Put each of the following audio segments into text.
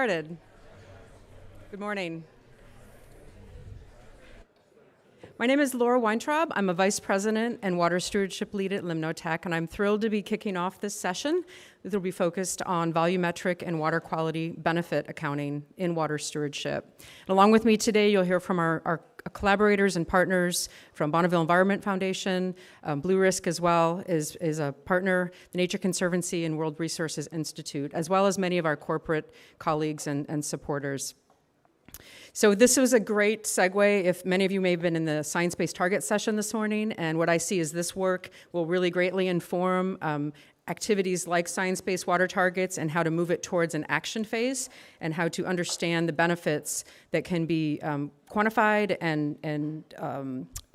started. Good morning. My name is Laura Weintraub. I'm a Vice President and Water Stewardship Lead at Limnotech, and I'm thrilled to be kicking off this session that will be focused on volumetric and water quality benefit accounting in water stewardship. And along with me today, you'll hear from our collaborators and partners from Bonneville Environment Foundation. Blue Risk as well is a partner, the Nature Conservancy and World Resources Institute, as well as many of our corporate colleagues and supporters. So this was a great segue. If many of you may have been in the science-based target session this morning, and what I see is this work will really greatly inform activities like science-based water targets and how to move it towards an action phase and how to understand the benefits that can be quantified and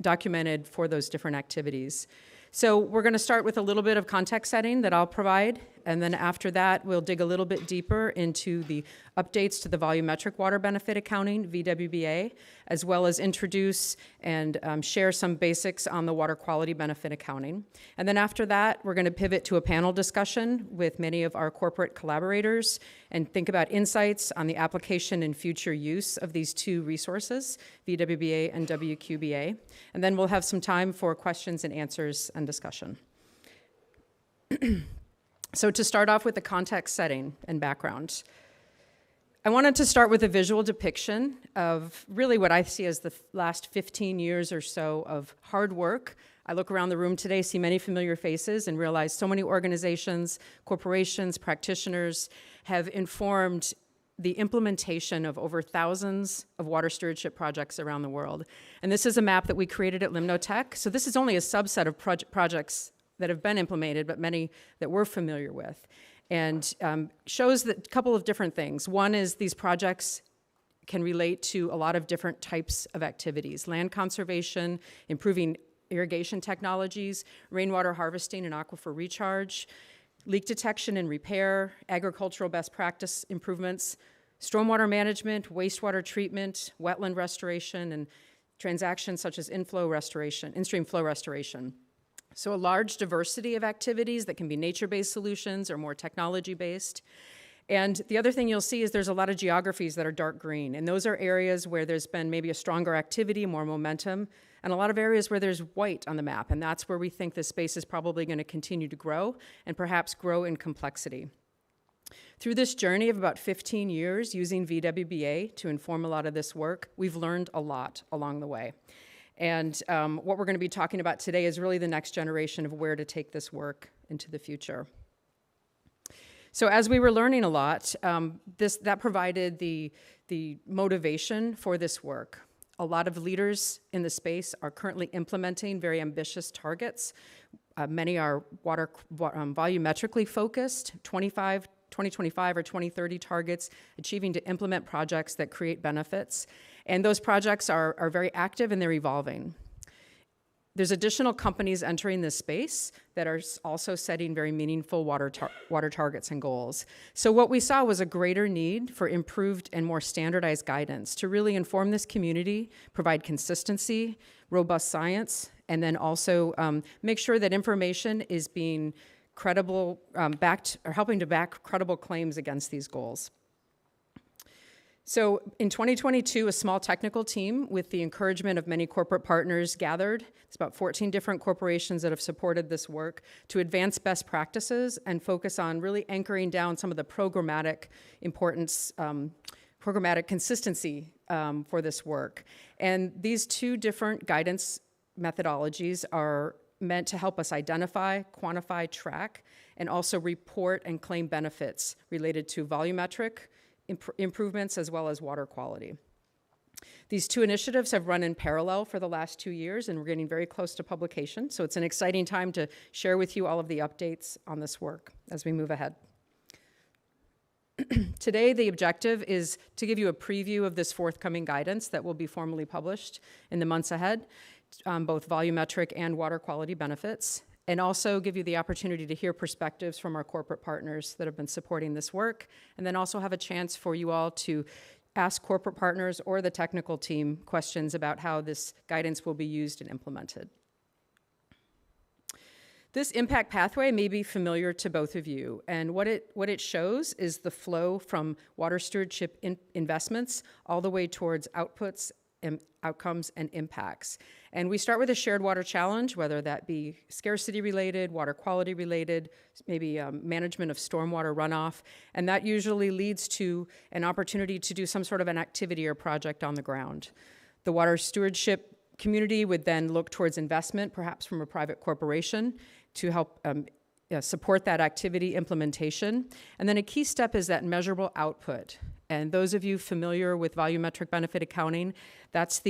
documented for those different activities. So we're going to start with a little bit of context setting that I'll provide, and then after that, we'll dig a little bit deeper into the updates to the volumetric water benefit accounting, VWBA, as well as introduce and share some basics on the water quality benefit accounting. And then after that, we're going to pivot to a panel discussion with many of our corporate collaborators and think about insights on the application and future use of these two resources, VWBA and WQBA. And then we'll have some time for questions and answers and discussion. So to start off with the context setting and background, I wanted to start with a visual depiction of really what I see as the last 15 years or so of hard work. I look around the room today, see many familiar faces, and realize so many organizations, corporations, practitioners have informed the implementation of over thousands of water stewardship projects around the world. And this is a map that we created at Limnotech. So this is only a subset of projects that have been implemented, but many that we're familiar with. And shows that a couple of different things. One is these projects can relate to a lot of different types of activities: land conservation, improving irrigation technologies, rainwater harvesting and aquifer recharge, leak detection and repair, agricultural best practice improvements, stormwater management, wastewater treatment, wetland restoration, and transactions such as in-stream flow restoration. So a large diversity of activities that can be nature-based solutions or more technology-based. And the other thing you'll see is there's a lot of geographies that are dark green, and those are areas where there's been maybe a stronger activity, more momentum, and a lot of areas where there's white on the map, and that's where we think this space is probably going to continue to grow and perhaps grow in complexity. Through this journey of about 15 years using VWBA to inform a lot of this work, we've learned a lot along the way. And what we're going to be talking about today is really the next generation of where to take this work into the future. So as we were learning a lot, that provided the motivation for this work. A lot of leaders in the space are currently implementing very ambitious targets. Many are volumetrically focused, 2025 or 2030 targets, achieving to implement projects that create benefits. And those projects are very active and they're evolving. There's additional companies entering this space that are also setting very meaningful water targets and goals. So what we saw was a greater need for improved and more standardized guidance to really inform this community, provide consistency, robust science, and then also make sure that information is being credible, backed, or helping to back credible claims against these goals. So in 2022, a small technical team with the encouragement of many corporate partners gathered. It's about 14 different corporations that have supported this work to advance best practices and focus on really anchoring down some of the programmatic importance, programmatic consistency for this work. And these two different guidance methodologies are meant to help us identify, quantify, track, and also report and claim benefits related to volumetric improvements as well as water quality. These two initiatives have run in parallel for the last 2 years, and we're getting very close to publication, so it's an exciting time to share with you all of the updates on this work as we move ahead. Today, the objective is to give you a preview of this forthcoming guidance that will be formally published in the months ahead, both volumetric and water quality benefits, and also give you the opportunity to hear perspectives from our corporate partners that have been supporting this work, and then also have a chance for you all to ask corporate partners or the technical team questions about how this guidance will be used and implemented. This impact pathway may be familiar to both of you, and what it shows is the flow from water stewardship investments all the way towards outputs and outcomes and impacts. And we start with a shared water challenge, whether that be scarcity related, water quality related, maybe management of stormwater runoff, and that usually leads to an opportunity to do some sort of an activity or project on the ground. The water stewardship community would then look towards investment, perhaps from a private corporation, to help support that activity implementation. And then a key step is that measurable output. And those of you familiar with volumetric benefit accounting, that's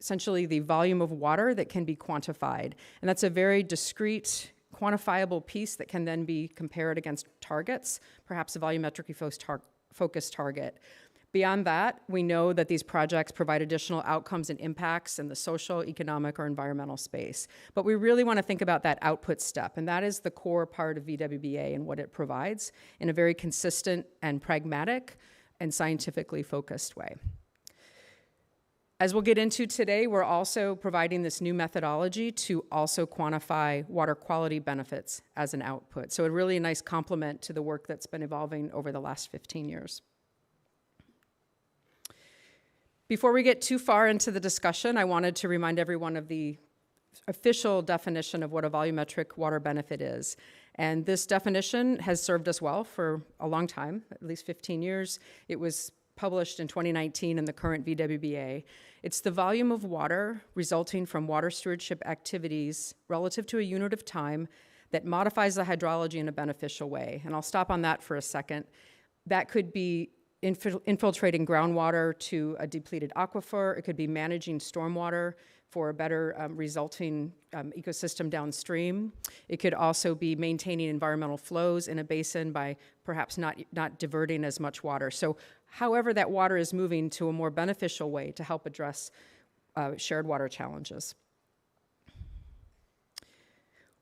essentially the volume of water that can be quantified. And that's a very discrete, quantifiable piece that can then be compared against targets, perhaps a volumetrically focused target. Beyond that, we know that these projects provide additional outcomes and impacts in the social, economic, or environmental space. But we really want to think about that output step, and that is the core part of VWBA and what it provides in a very consistent and pragmatic and scientifically focused way. As we'll get into today, we're also providing this new methodology to also quantify water quality benefits as an output. So a really nice complement to the work that's been evolving over the last 15 years. Before we get too far into the discussion, I wanted to remind everyone of the official definition of what a volumetric water benefit is. And this definition has served us well for a long time, at least 15 years. It was published in 2019 in the current VWBA. It's the volume of water resulting from water stewardship activities relative to a unit of time that modifies the hydrology in a beneficial way. And I'll stop on that for a second. That could be infiltrating groundwater to a depleted aquifer. It could be managing stormwater for a better resulting ecosystem downstream. It could also be maintaining environmental flows in a basin by perhaps not diverting as much water. So however that water is moving to a more beneficial way to help address shared water challenges.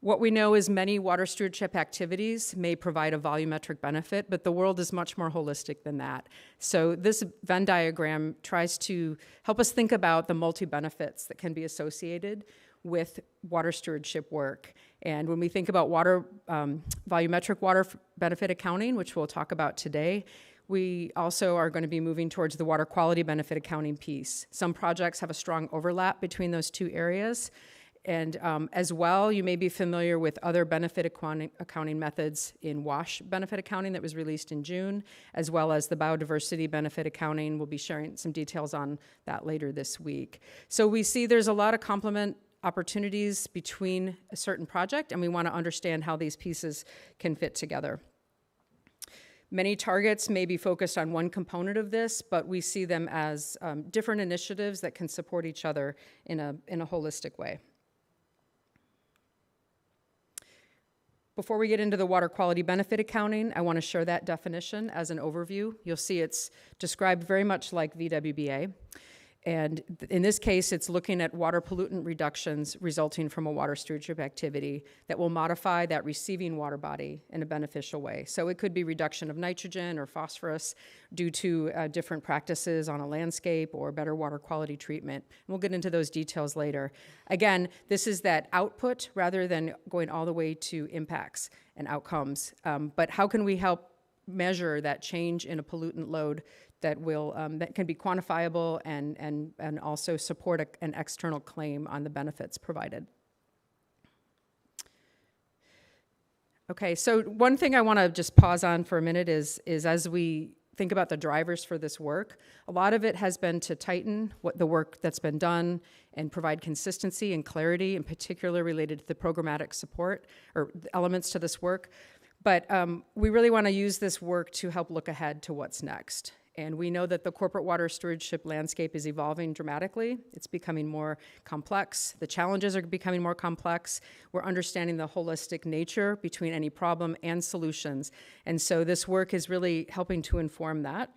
What we know is many water stewardship activities may provide a volumetric benefit, but the world is much more holistic than that. So this Venn diagram tries to help us think about the multi-benefits that can be associated with water stewardship work. And when we think about volumetric water benefit accounting, which we'll talk about today, we also are going to be moving towards the water quality benefit accounting piece. Some projects have a strong overlap between those two areas. And as well, you may be familiar with other benefit accounting methods in WASH benefit accounting that was released in June, as well as the biodiversity benefit accounting. We'll be sharing some details on that later this week. So we see there's a lot of complement opportunities between a certain project, and we want to understand how these pieces can fit together. Many targets may be focused on one component of this, but we see them as different initiatives that can support each other in a holistic way. Before we get into the water quality benefit accounting, I want to share that definition as an overview. You'll see it's described very much like VWBA. And in this case, it's looking at water pollutant reductions resulting from a water stewardship activity that will modify that receiving water body in a beneficial way. So it could be reduction of nitrogen or phosphorus due to different practices on a landscape or better water quality treatment. We'll get into those details later. Again, this is that output rather than going all the way to impacts and outcomes. But how can we help measure that change in a pollutant load that will that can be quantifiable and also support an external claim on the benefits provided. Okay, so one thing I want to just pause on for a minute is as we think about the drivers for this work, a lot of it has been to tighten what the work that's been done and provide consistency and clarity, in particular related to the programmatic support or elements to this work. But we really want to use this work to help look ahead to what's next. And we know that the corporate water stewardship landscape is evolving dramatically. It's becoming more complex. The challenges are becoming more complex. We're understanding the holistic nature between any problem and solutions. And so this work is really helping to inform that.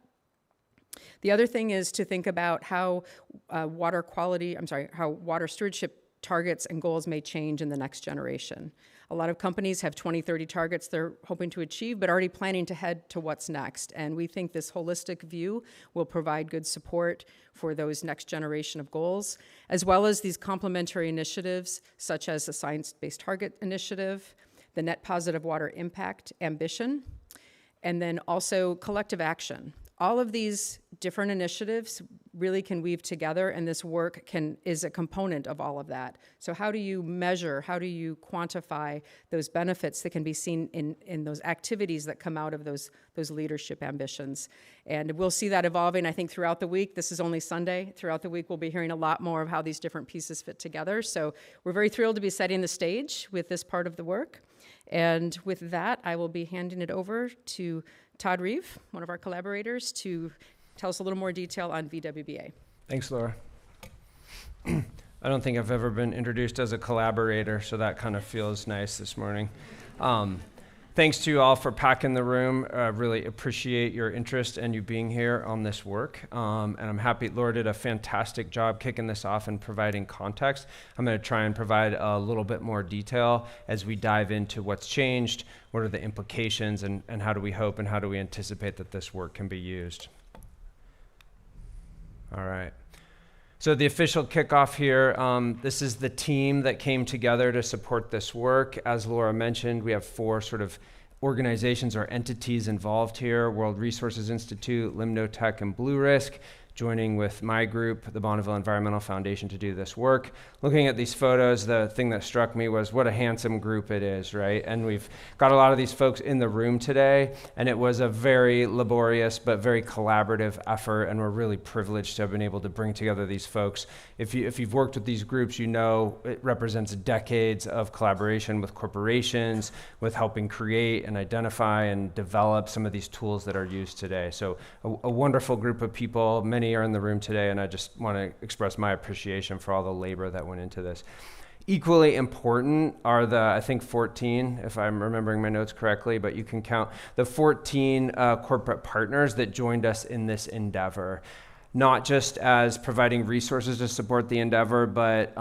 The other thing is to think about how water stewardship targets and goals may change in the next generation. A lot of companies have 2030 targets they're hoping to achieve, but already planning to head to what's next. And we think this holistic view will provide good support for those next generation of goals, as well as these complementary initiatives, such as the Science-Based Target Initiative, the Net Positive Water Impact Ambition, and then also collective action. All of these different initiatives really can weave together, and this work is a component of all of that. So how do you measure, how do you quantify those benefits that can be seen in those activities that come out of those leadership ambitions? And we'll see that evolving, I think, throughout the week. This is only Sunday. Throughout the week, we'll be hearing a lot more of how these different pieces fit together. So we're very thrilled to be setting the stage with this part of the work. And with that, I will be handing it over to Todd Reeve, one of our collaborators, to tell us a little more detail on VWBA. Thanks, Laura. I don't think I've ever been introduced as a collaborator, so that kind of feels nice this morning. Thanks to you all for packing the room. Really appreciate your interest and you being here on this work. And I'm happy Laura did a fantastic job kicking this off and providing context. I'm going to try and provide a little bit more detail as we dive into what's changed, what are the implications, and how do we hope and how do we anticipate that this work can be used. All right. So the official kickoff here, this is the team that came together to support this work. As Laura mentioned, we have 4 sort of organizations or entities involved here: World Resources Institute, Limnotech, and Blue Risk, joining with my group, the Bonneville Environmental Foundation, to do this work. Looking at these photos, the thing that struck me was what a handsome group it is, right? And we've got a lot of these folks in the room today, and it was a very laborious but very collaborative effort, and we're really privileged to have been able to bring together these folks. If you've worked with these groups, you know it represents decades of collaboration with corporations, with helping create and identify and develop some of these tools that are used today. So a wonderful group of people. Many are in the room today, and I just want to express my appreciation for all the labor that went into this. Equally important are the, I think 14, if I'm remembering my notes correctly, but you can count the 14 corporate partners that joined us in this endeavor, not just as providing resources to support the endeavor, but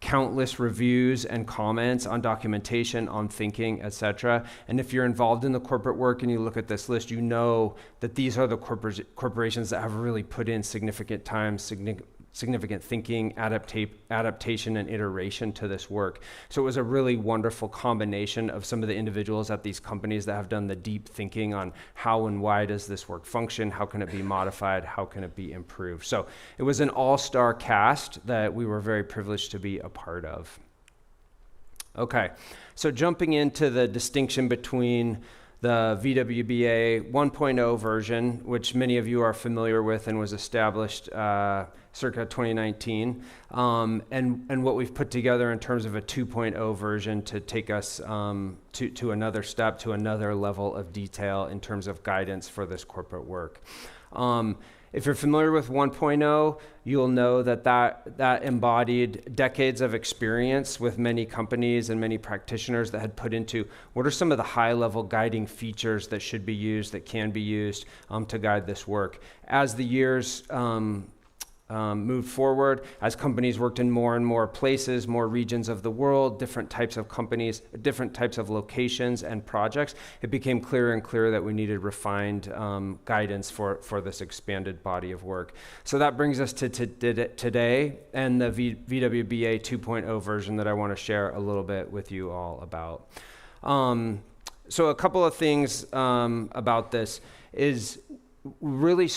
countless reviews and comments on documentation, on thinking, etc. And if you're involved in the corporate work and you look at this list, you know that these are the corporations that have really put in significant time, significant thinking, adaptation, and iteration to this work. So it was a really wonderful combination of some of the individuals at these companies that have done the deep thinking on how and why does this work function, how can it be modified, how can it be improved. So it was an all-star cast that we were very privileged to be a part of. Okay, so jumping into the distinction between the VWBA 1.0 version, which many of you are familiar with and was established circa 2019, and what we've put together in terms of a 2.0 version to take us to another step, to another level of detail in terms of guidance for this corporate work. If you're familiar with 1.0, you'll know that embodied decades of experience with many companies and many practitioners that had put into what are some of the high-level guiding features that should be used, that can be used to guide this work. As the years moved forward, as companies worked in more and more places, more regions of the world, different types of companies, different types of locations and projects, it became clearer and clearer that we needed refined guidance for this expanded body of work. So that brings us to today and the VWBA 2.0 version that I want to share a little bit with you all about. So a couple of things about this is really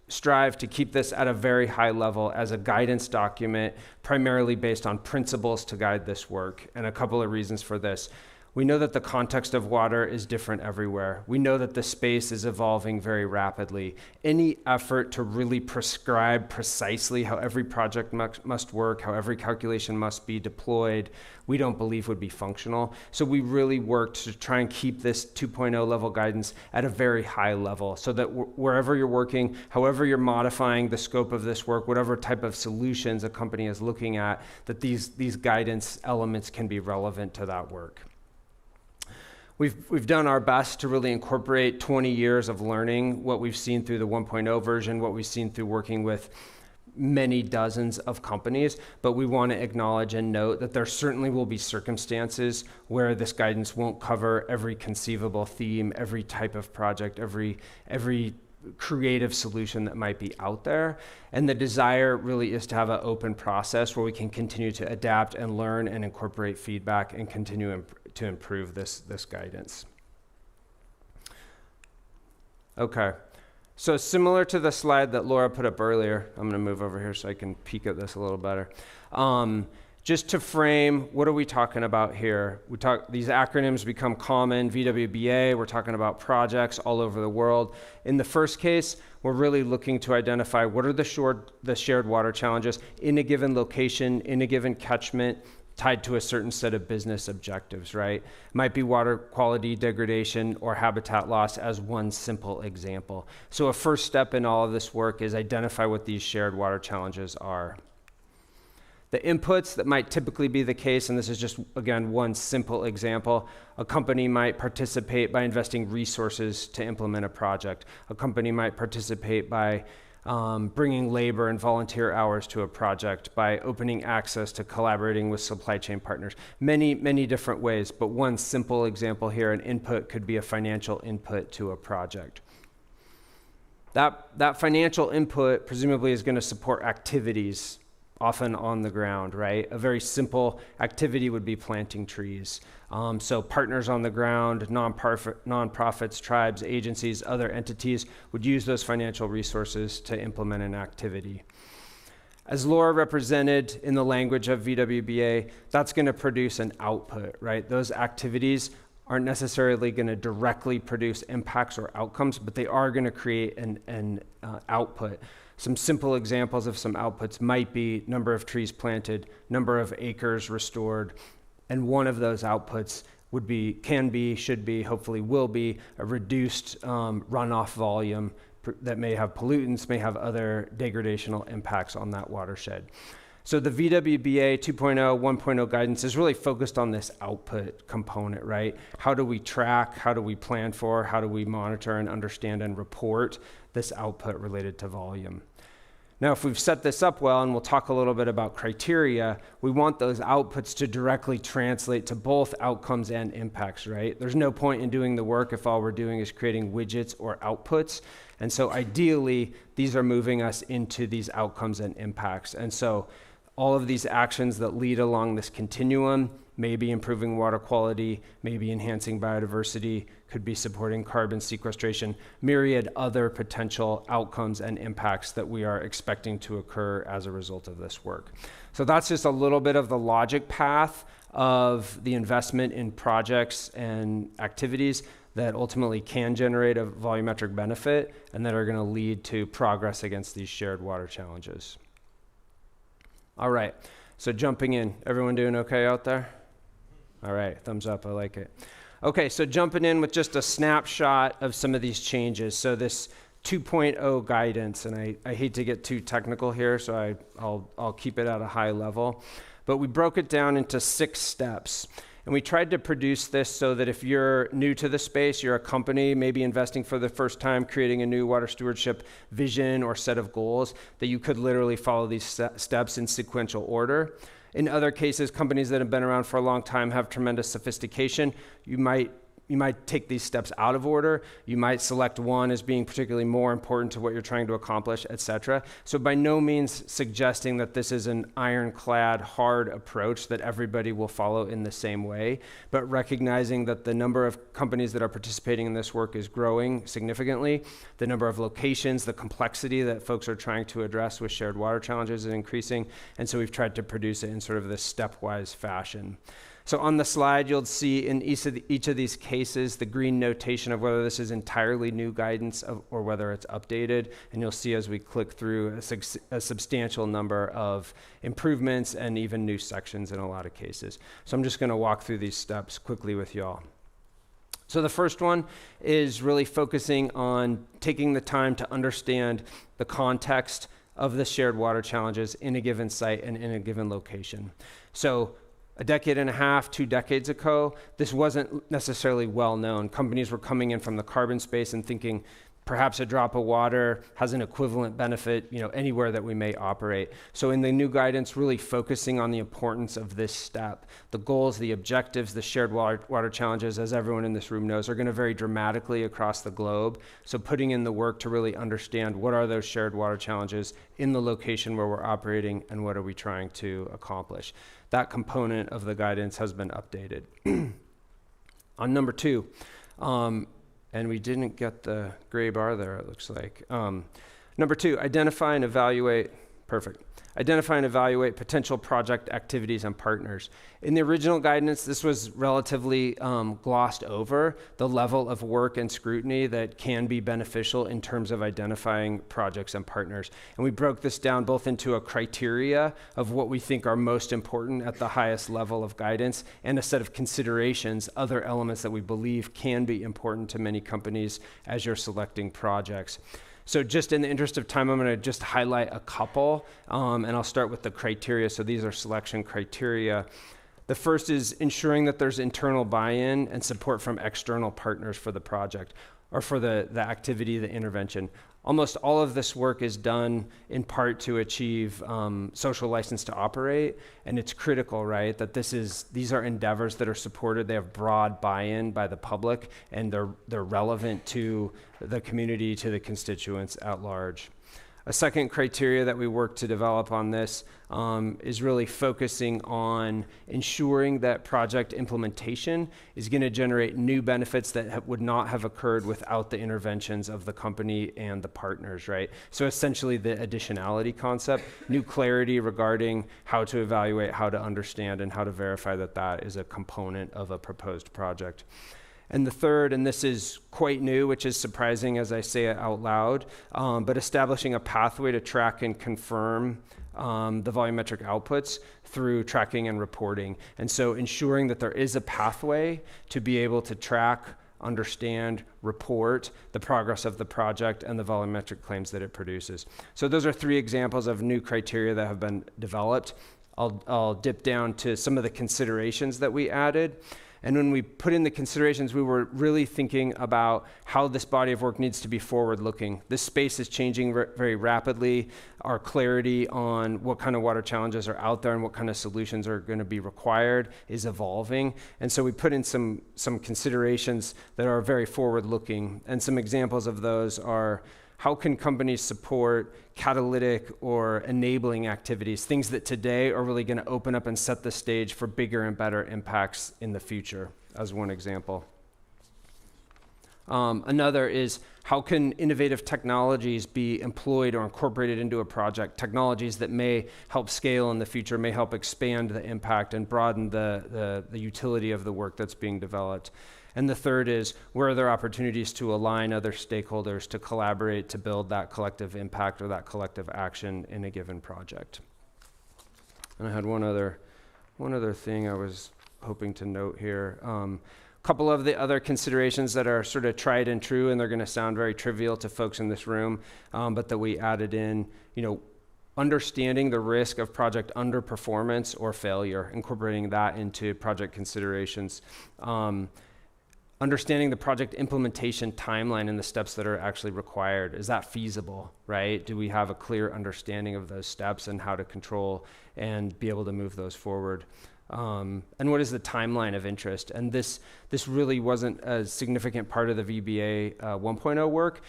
strive to keep this at a very high level as a guidance document, primarily based on principles to guide this work. And a couple of reasons for this. We know that the context of water is different everywhere. We know that the space is evolving very rapidly. Any effort to really prescribe precisely how every project must work, how every calculation must be deployed, we don't believe would be functional. So we really worked to try and keep this 2.0 level guidance at a very high level so that wherever you're working, however you're modifying the scope of this work, whatever type of solutions a company is looking at, that these guidance elements can be relevant to that work. We've done our best to really incorporate 20 years of learning, what we've seen through the 1.0 version, what we've seen through working with many dozens of companies, but we want to acknowledge and note that there certainly will be circumstances where this guidance won't cover every conceivable theme, every type of project, every creative solution that might be out there. And the desire really is to have an open process where we can continue to adapt and learn and incorporate feedback and continue to improve this guidance. Okay. So similar to the slide that Laura put up earlier, I'm going to move over here so I can peek at this a little better. Just to frame, what are we talking about here? These acronyms become common. VWBA, we're talking about projects all over the world. In the first case, we're really looking to identify what are the shared water challenges in a given location, in a given catchment, tied to a certain set of business objectives, right? Might be water quality degradation or habitat loss as one simple example. So a first step in all of this work is identify what these shared water challenges are. The inputs that might typically be the case, and this is just, again, one simple example, a company might participate by investing resources to implement a project. A company might participate by bringing labor and volunteer hours to a project, by opening access to collaborating with supply chain partners. Many, many different ways, but one simple example here, an input could be a financial input to a project. That financial input presumably is going to support activities often on the ground, right? A very simple activity would be planting trees. So partners on the ground, nonprofits, tribes, agencies, other entities would use those financial resources to implement an activity. As Laura represented in the language of VWBA, that's going to produce an output, right? Those activities aren't necessarily going to directly produce impacts or outcomes, but they are going to create an output. Some simple examples of some outputs might be number of trees planted, number of acres restored, and one of those outputs would be, can be, should be, hopefully will be a reduced runoff volume that may have pollutants, may have other degradational impacts on that watershed. So the VWBA 2.0, 1.0 guidance is really focused on this output component, right? How do we track, how do we plan for, how do we monitor and understand and report this output related to volume? Now, if we've set this up well, and we'll talk a little bit about criteria, we want those outputs to directly translate to both outcomes and impacts, right? There's no point in doing the work if all we're doing is creating widgets or outputs. And so ideally, these are moving us into these outcomes and impacts. And so all of these actions that lead along this continuum, maybe improving water quality, maybe enhancing biodiversity, could be supporting carbon sequestration, myriad other potential outcomes and impacts that we are expecting to occur as a result of this work. So that's just a little bit of the logic path of the investment in projects and activities that ultimately can generate a volumetric benefit and that are going to lead to progress against these shared water challenges. All right, so jumping in. Everyone doing okay out there? All right, thumbs up, I like it. Okay, so jumping in with just a snapshot of some of these changes. So this 2.0 guidance, and I hate to get too technical here, so I'll keep it at a high level, but we broke it down into 6 steps. And we tried to produce this so that if you're new to the space, you're a company, maybe investing for the first time, creating a new water stewardship vision or set of goals, that you could literally follow these steps in sequential order. In other cases, companies that have been around for a long time have tremendous sophistication. You might take these steps out of order. You might select one as being particularly more important to what you're trying to accomplish, etc. So by no means suggesting that this is an ironclad, hard approach that everybody will follow in the same way, but recognizing that the number of companies that are participating in this work is growing significantly. The number of locations, the complexity that folks are trying to address with shared water challenges is increasing. And so we've tried to produce it in sort of this stepwise fashion. So on the slide, you'll see in each of these cases the green notation of whether this is entirely new guidance or whether it's updated. And you'll see as we click through a substantial number of improvements and even new sections in a lot of cases. So I'm just going to walk through these steps quickly with y'all. So the first one is really focusing on taking the time to understand the context of the shared water challenges in a given site and in a given location. So a decade and a half, 2 decades ago, this wasn't necessarily well known. Companies were coming in from the carbon space and thinking Perhaps a drop of water has an equivalent benefit, anywhere that we may operate. So in the new guidance, really focusing on the importance of this step. The goals, the objectives, the shared water challenges, as everyone in this room knows, are going to vary dramatically across the globe. So putting in the work to really understand what are those shared water challenges in the location where we're operating and what are we trying to accomplish. That component of the guidance has been updated. On number 2, and we didn't get the gray bar there, it looks like. Number 2, identify and evaluate. Perfect. Identify and evaluate potential project activities and partners. In the original guidance, this was relatively glossed over, the level of work and scrutiny that can be beneficial in terms of identifying projects and partners. And we broke this down both into a criteria of what we think are most important at the highest level of guidance and a set of considerations, other elements that we believe can be important to many companies as you're selecting projects. So just in the interest of time, I'm going to just highlight a couple, and I'll start with the criteria. So these are selection criteria. The first is ensuring that there's internal buy-in and support from external partners for the project or for the activity, the intervention. Almost all of this work is done in part to achieve social license to operate, and it's critical, right, that these are endeavors that are supported. They have broad buy-in by the public, and they're relevant to the community, to the constituents at large. A second criteria that we work to develop on this is really focusing on ensuring that project implementation is going to generate new benefits that would not have occurred without the interventions of the company and the partners, right? So essentially the additionality concept, new clarity regarding how to evaluate, how to understand, and how to verify that that is a component of a proposed project. And the third, and this is quite new, which is surprising as I say it out loud, but establishing a pathway to track and confirm the volumetric outputs through tracking and reporting. And so ensuring that there is a pathway to be able to track, understand, report the progress of the project and the volumetric claims that it produces. So those are 3 examples of new criteria that have been developed. I'll dip down to some of the considerations that we added. And when we put in the considerations, we were really thinking about how this body of work needs to be forward-looking. This space is changing very rapidly. Our clarity on what kind of water challenges are out there and what kind of solutions are going to be required is evolving. And so we put in some considerations that are very forward-looking. And some examples of those are, how can companies support catalytic or enabling activities, things that today are really going to open up and set the stage for bigger and better impacts in the future, as one example. Another is, how can innovative technologies be employed or incorporated into a project? Technologies that may help scale in the future, may help expand the impact and broaden the utility of the work that's being developed. And the third is, where are there opportunities to align other stakeholders to collaborate to build that collective impact or that collective action in a given project? And I had one other thing I was hoping to note here. A couple of the other considerations that are sort of tried and true, and they're going to sound very trivial to folks in this room, but that we added in, understanding the risk of project underperformance or failure, incorporating that into project considerations. Understanding the project implementation timeline and the steps that are actually required. Is that feasible, right? Do we have a clear understanding of those steps and how to control and be able to move those forward? And what is the timeline of interest? And this really wasn't a significant part of the VBA 1.0 work,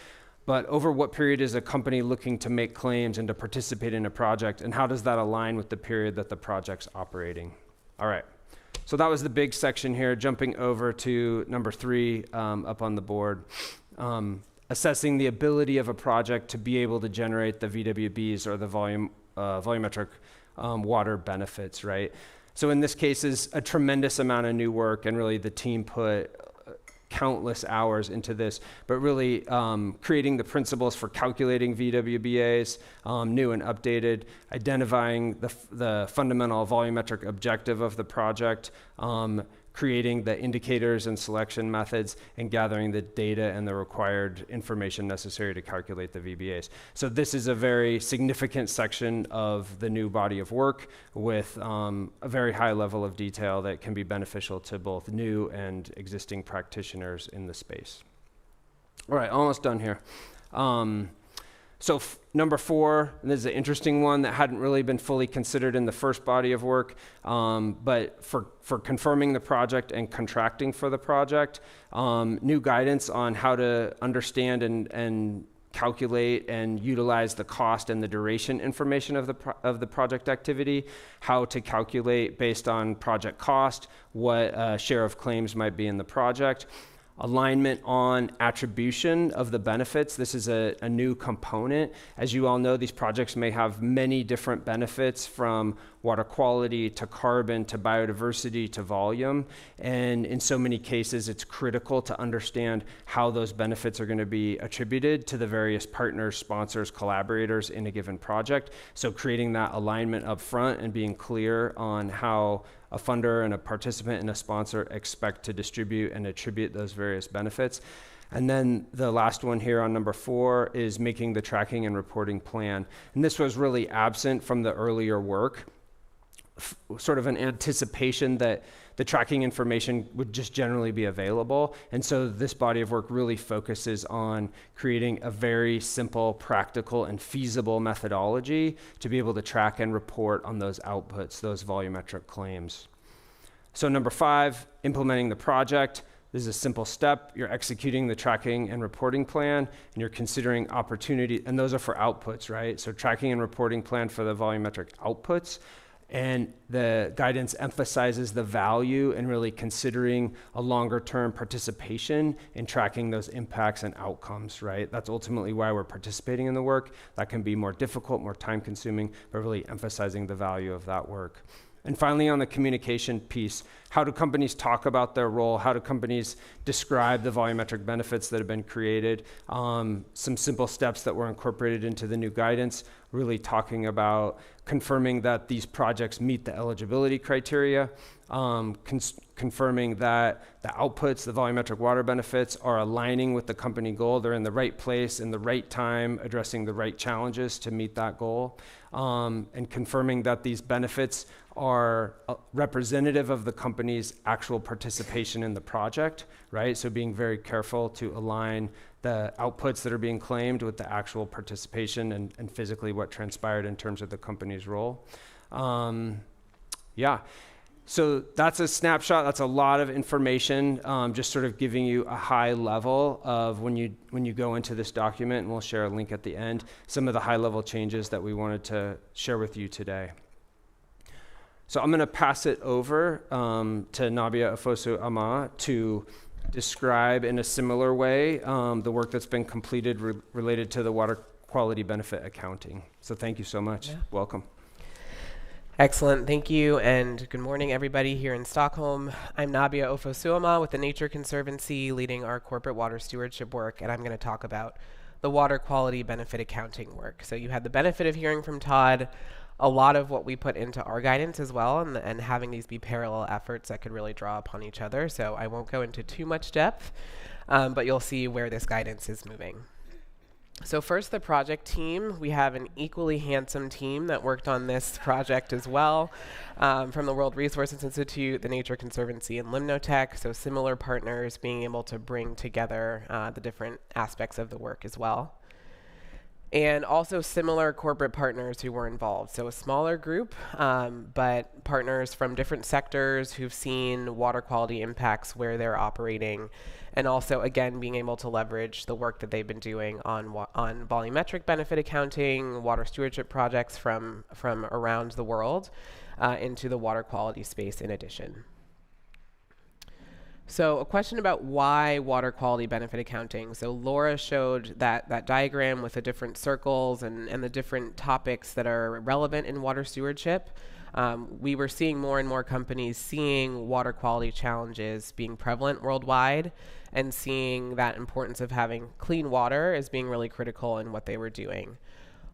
but over what period is a company looking to make claims and to participate in a project, and how does that align with the period that the project's operating? All right. So that was the big section here. Jumping over to number 3 up on the board. Assessing the ability of a project to be able to generate the VWBs or the volumetric water benefits, right? So in this case is a tremendous amount of new work, and really the team put countless hours into this, but really creating the principles for calculating VWBAs, new and updated, identifying the fundamental volumetric objective of the project, creating the indicators and selection methods, and gathering the data and the required information necessary to calculate the VBAs. So this is a very significant section of the new body of work with a very high level of detail that can be beneficial to both new and existing practitioners in the space. All right, almost done here. So number 4, and this is an interesting one that hadn't really been fully considered in the first body of work, but for confirming the project and contracting for the project, new guidance on how to understand and calculate and utilize the cost and the duration information of the project activity, how to calculate based on project cost, what share of claims might be in the project. Alignment on attribution of the benefits. This is a new component. As you all know, these projects may have many different benefits, from water quality to carbon to biodiversity to volume. And in so many cases, it's critical to understand how those benefits are going to be attributed to the various partners, sponsors, collaborators in a given project. So creating that alignment up front and being clear on how a funder and a participant and a sponsor expect to distribute and attribute those various benefits. And then the last one here on number 4 is making the tracking and reporting plan. And this was really absent from the earlier work, sort of an anticipation that the tracking information would just generally be available. And so this body of work really focuses on creating a very simple, practical, and feasible methodology to be able to track and report on those outputs, those volumetric claims. So number 5, implementing the project. This is a simple step. You're executing the tracking and reporting plan, and you're considering opportunity, and those are for outputs, right? So tracking and reporting plan for the volumetric outputs. And the guidance emphasizes the value in really considering a longer term participation in tracking those impacts and outcomes, right? That's ultimately why we're participating in the work. That can be more difficult, more time consuming, but really emphasizing the value of that work. And finally, on the communication piece, how do companies talk about their role? How do companies describe the volumetric benefits that have been created? Some simple steps that were incorporated into the new guidance, really talking about confirming that these projects meet the eligibility criteria, confirming that the outputs, the volumetric water benefits, are aligning with the company goal. They're in the right place, in the right time, addressing the right challenges to meet that goal, and confirming that these benefits are representative of the company's actual participation in the project, right? So being very careful to align the outputs that are being claimed with the actual participation and physically what transpired in terms of the company's role. Yeah. So that's a snapshot. That's a lot of information, just sort of giving you a high level of when you go into this document, and we'll share a link at the end, some of the high level changes that we wanted to share with you today. So I'm going to pass it over to Nabia Ofosu-Ama to describe in a similar way the work that's been completed related to the water quality benefit accounting. So thank you so much. Yeah. Welcome. Excellent, thank you, and good morning everybody here in Stockholm. I'm Nabia Ofosu-Ama with the Nature Conservancy, leading our corporate water stewardship work, and I'm going to talk about the water quality benefit accounting work. So you had the benefit of hearing from Todd a lot of what we put into our guidance as well, and having these be parallel efforts that could really draw upon each other. So I won't go into too much depth, but you'll see where this guidance is moving. So first, the project team. We have an equally handsome team that worked on this project as well, from the World Resources Institute, the Nature Conservancy, and Limnotech. So similar partners being able to bring together the different aspects of the work as well. And also similar corporate partners who were involved. So a smaller group, but partners from different sectors who've seen water quality impacts where they're operating. And also, again, being able to leverage the work that they've been doing on volumetric benefit accounting, water stewardship projects from around the world into the water quality space in addition. So a question about why water quality benefit accounting. So Laura showed that diagram with the different circles and the different topics that are relevant in water stewardship. We were seeing more and more companies seeing water quality challenges being prevalent worldwide, and seeing that importance of having clean water as being really critical in what they were doing.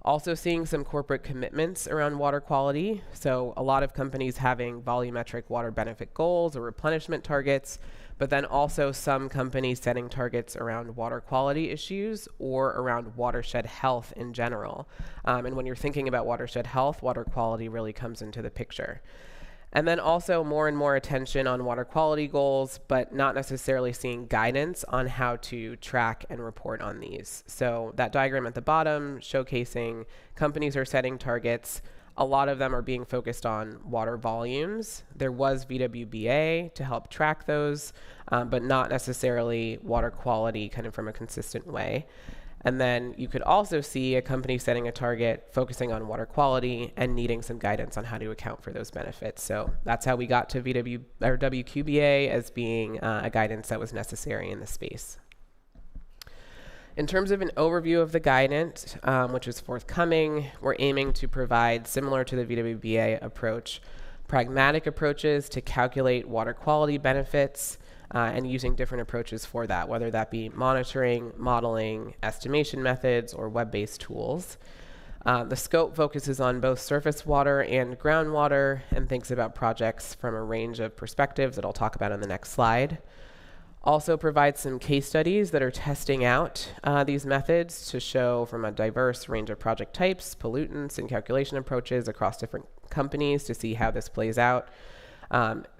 Also seeing some corporate commitments around water quality. So a lot of companies having volumetric water benefit goals or replenishment targets, but then also some companies setting targets around water quality issues or around watershed health in general. And when you're thinking about watershed health, water quality really comes into the picture. And then also more and more attention on water quality goals, but not necessarily seeing guidance on how to track and report on these. So that diagram at the bottom showcasing companies are setting targets. A lot of them are being focused on water volumes. There was VWBA to help track those, but not necessarily water quality kind of from a consistent way. And then you could also see a company setting a target, focusing on water quality and needing some guidance on how to account for those benefits. So that's how we got to WQBA as being a guidance that was necessary in this space. In terms of an overview of the guidance, which is forthcoming, we're aiming to provide, similar to the VWBA approach, pragmatic approaches to calculate water quality benefits, and using different approaches for that, whether that be monitoring, modeling, estimation methods, or web-based tools. The scope focuses on both surface water and groundwater and thinks about projects from a range of perspectives that I'll talk about on the next slide. Also provides some case studies that are testing out these methods to show from a diverse range of project types, pollutants, and calculation approaches across different companies to see how this plays out.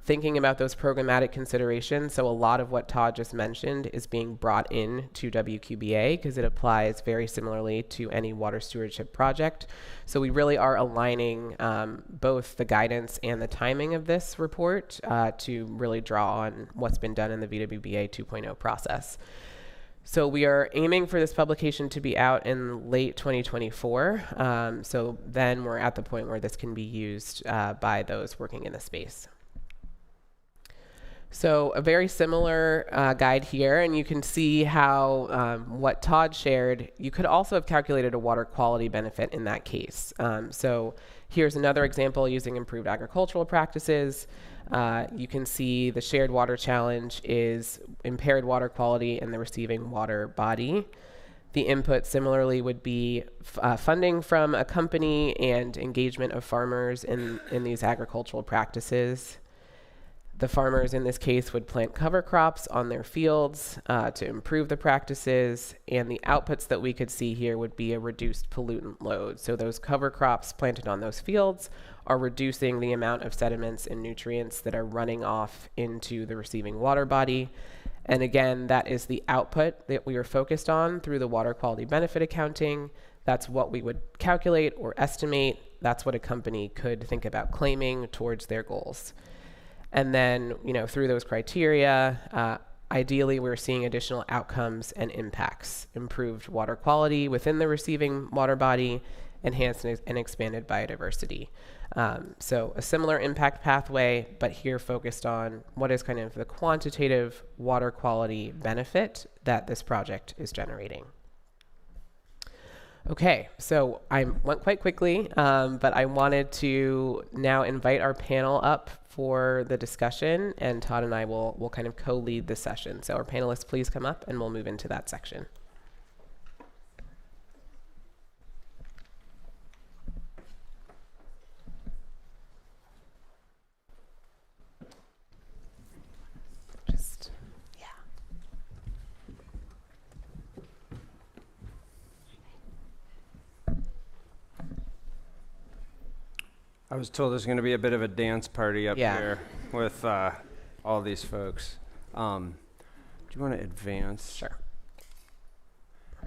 Thinking about those programmatic considerations, so a lot of what Todd just mentioned is being brought in to WQBA because it applies very similarly to any water stewardship project. So we really are aligning both the guidance and the timing of this report to really draw on what's been done in the VWBA 2.0 process. So we are aiming for this publication to be out in late 2024. So then we're at the point where this can be used by those working in the space. So a very similar guide here, and you can see how what Todd shared, you could also have calculated a water quality benefit in that case. So here's another example using improved agricultural practices. You can see the shared water challenge is impaired water quality in the receiving water body. The input similarly would be funding from a company and engagement of farmers in these agricultural practices. The farmers in this case would plant cover crops on their fields to improve the practices, and the outputs that we could see here would be a reduced pollutant load. So those cover crops planted on those fields are reducing the amount of sediments and nutrients that are running off into the receiving water body. And again, that is the output that we are focused on through the water quality benefit accounting. That's what we would calculate or estimate. That's what a company could think about claiming towards their goals. And then, through those criteria, ideally, we're seeing additional outcomes and impacts, improved water quality within the receiving water body, enhanced and expanded biodiversity. So a similar impact pathway, but here focused on what is kind of the quantitative water quality benefit that this project is generating. Okay, so I went quite quickly, but I wanted to now invite our panel up for the discussion, and Todd and I will kind of co-lead the session. So our panelists, please come up and we'll move into that section. I was told there's going to be a bit of a dance party up here with all these folks. Do you want to advance? Sure.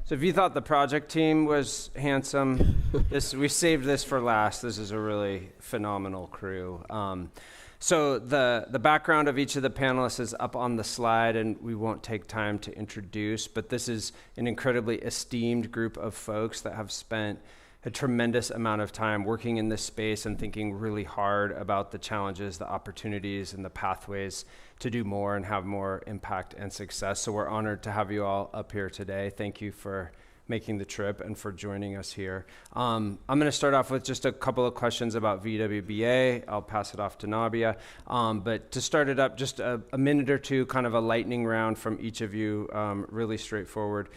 So if you thought the project team was handsome, we saved this for last. This is a really phenomenal crew. So the background of each of the panelists is up on the slide, and we won't take time to introduce, but this is an incredibly esteemed group of folks that have spent a tremendous amount of time working in this space and thinking really hard about the challenges, the opportunities, and the pathways to do more and have more impact and success. So we're honored to have you all up here today. Thank you for making the trip and for joining us here. I'm going to start off with just a couple of questions about VWBA. I'll pass it off to Nabia. But to start it up, just a minute or two, kind of a lightning round from each of you, really straightforward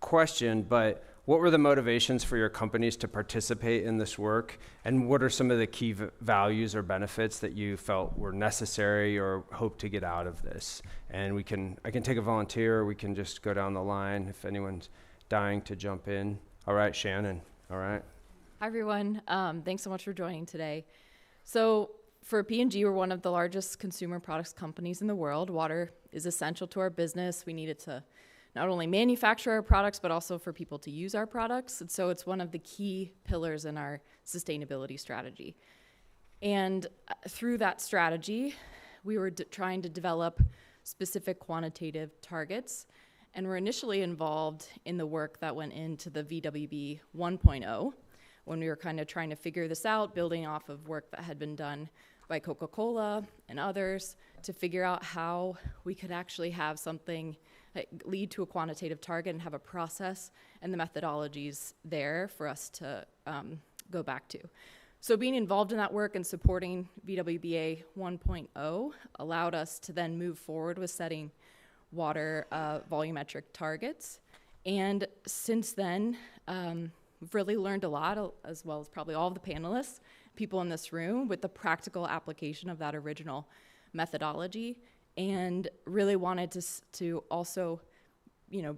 question, but what were the motivations for your companies to participate in this work? And what are some of the key values or benefits that you felt were necessary or hope to get out of this? And I can take a volunteer, or we can just go down the line if anyone's dying to jump in. All right, Shannon. All right. Hi, everyone. Thanks so much for joining today. So For P&G, we're one of the largest consumer products companies in the world. Water is essential to our business. We need it to not only manufacture our products, but also for people to use our products. And so it's one of the key pillars in our sustainability strategy. And through that strategy, we were trying to develop specific quantitative targets. And we're initially involved in the work that went into the VWB 1.0 when we were kind of trying to figure this out, building off of work that had been done by Coca-Cola and others to figure out how we could actually have something that lead to a quantitative target and have a process and the methodologies there for us to go back to. So being involved in that work and supporting VWBA 1.0 allowed us to then move forward with setting water volumetric targets. And since then, we've really learned a lot, as well as probably all of the panelists, people in this room, with the practical application of that original methodology, and really wanted to also,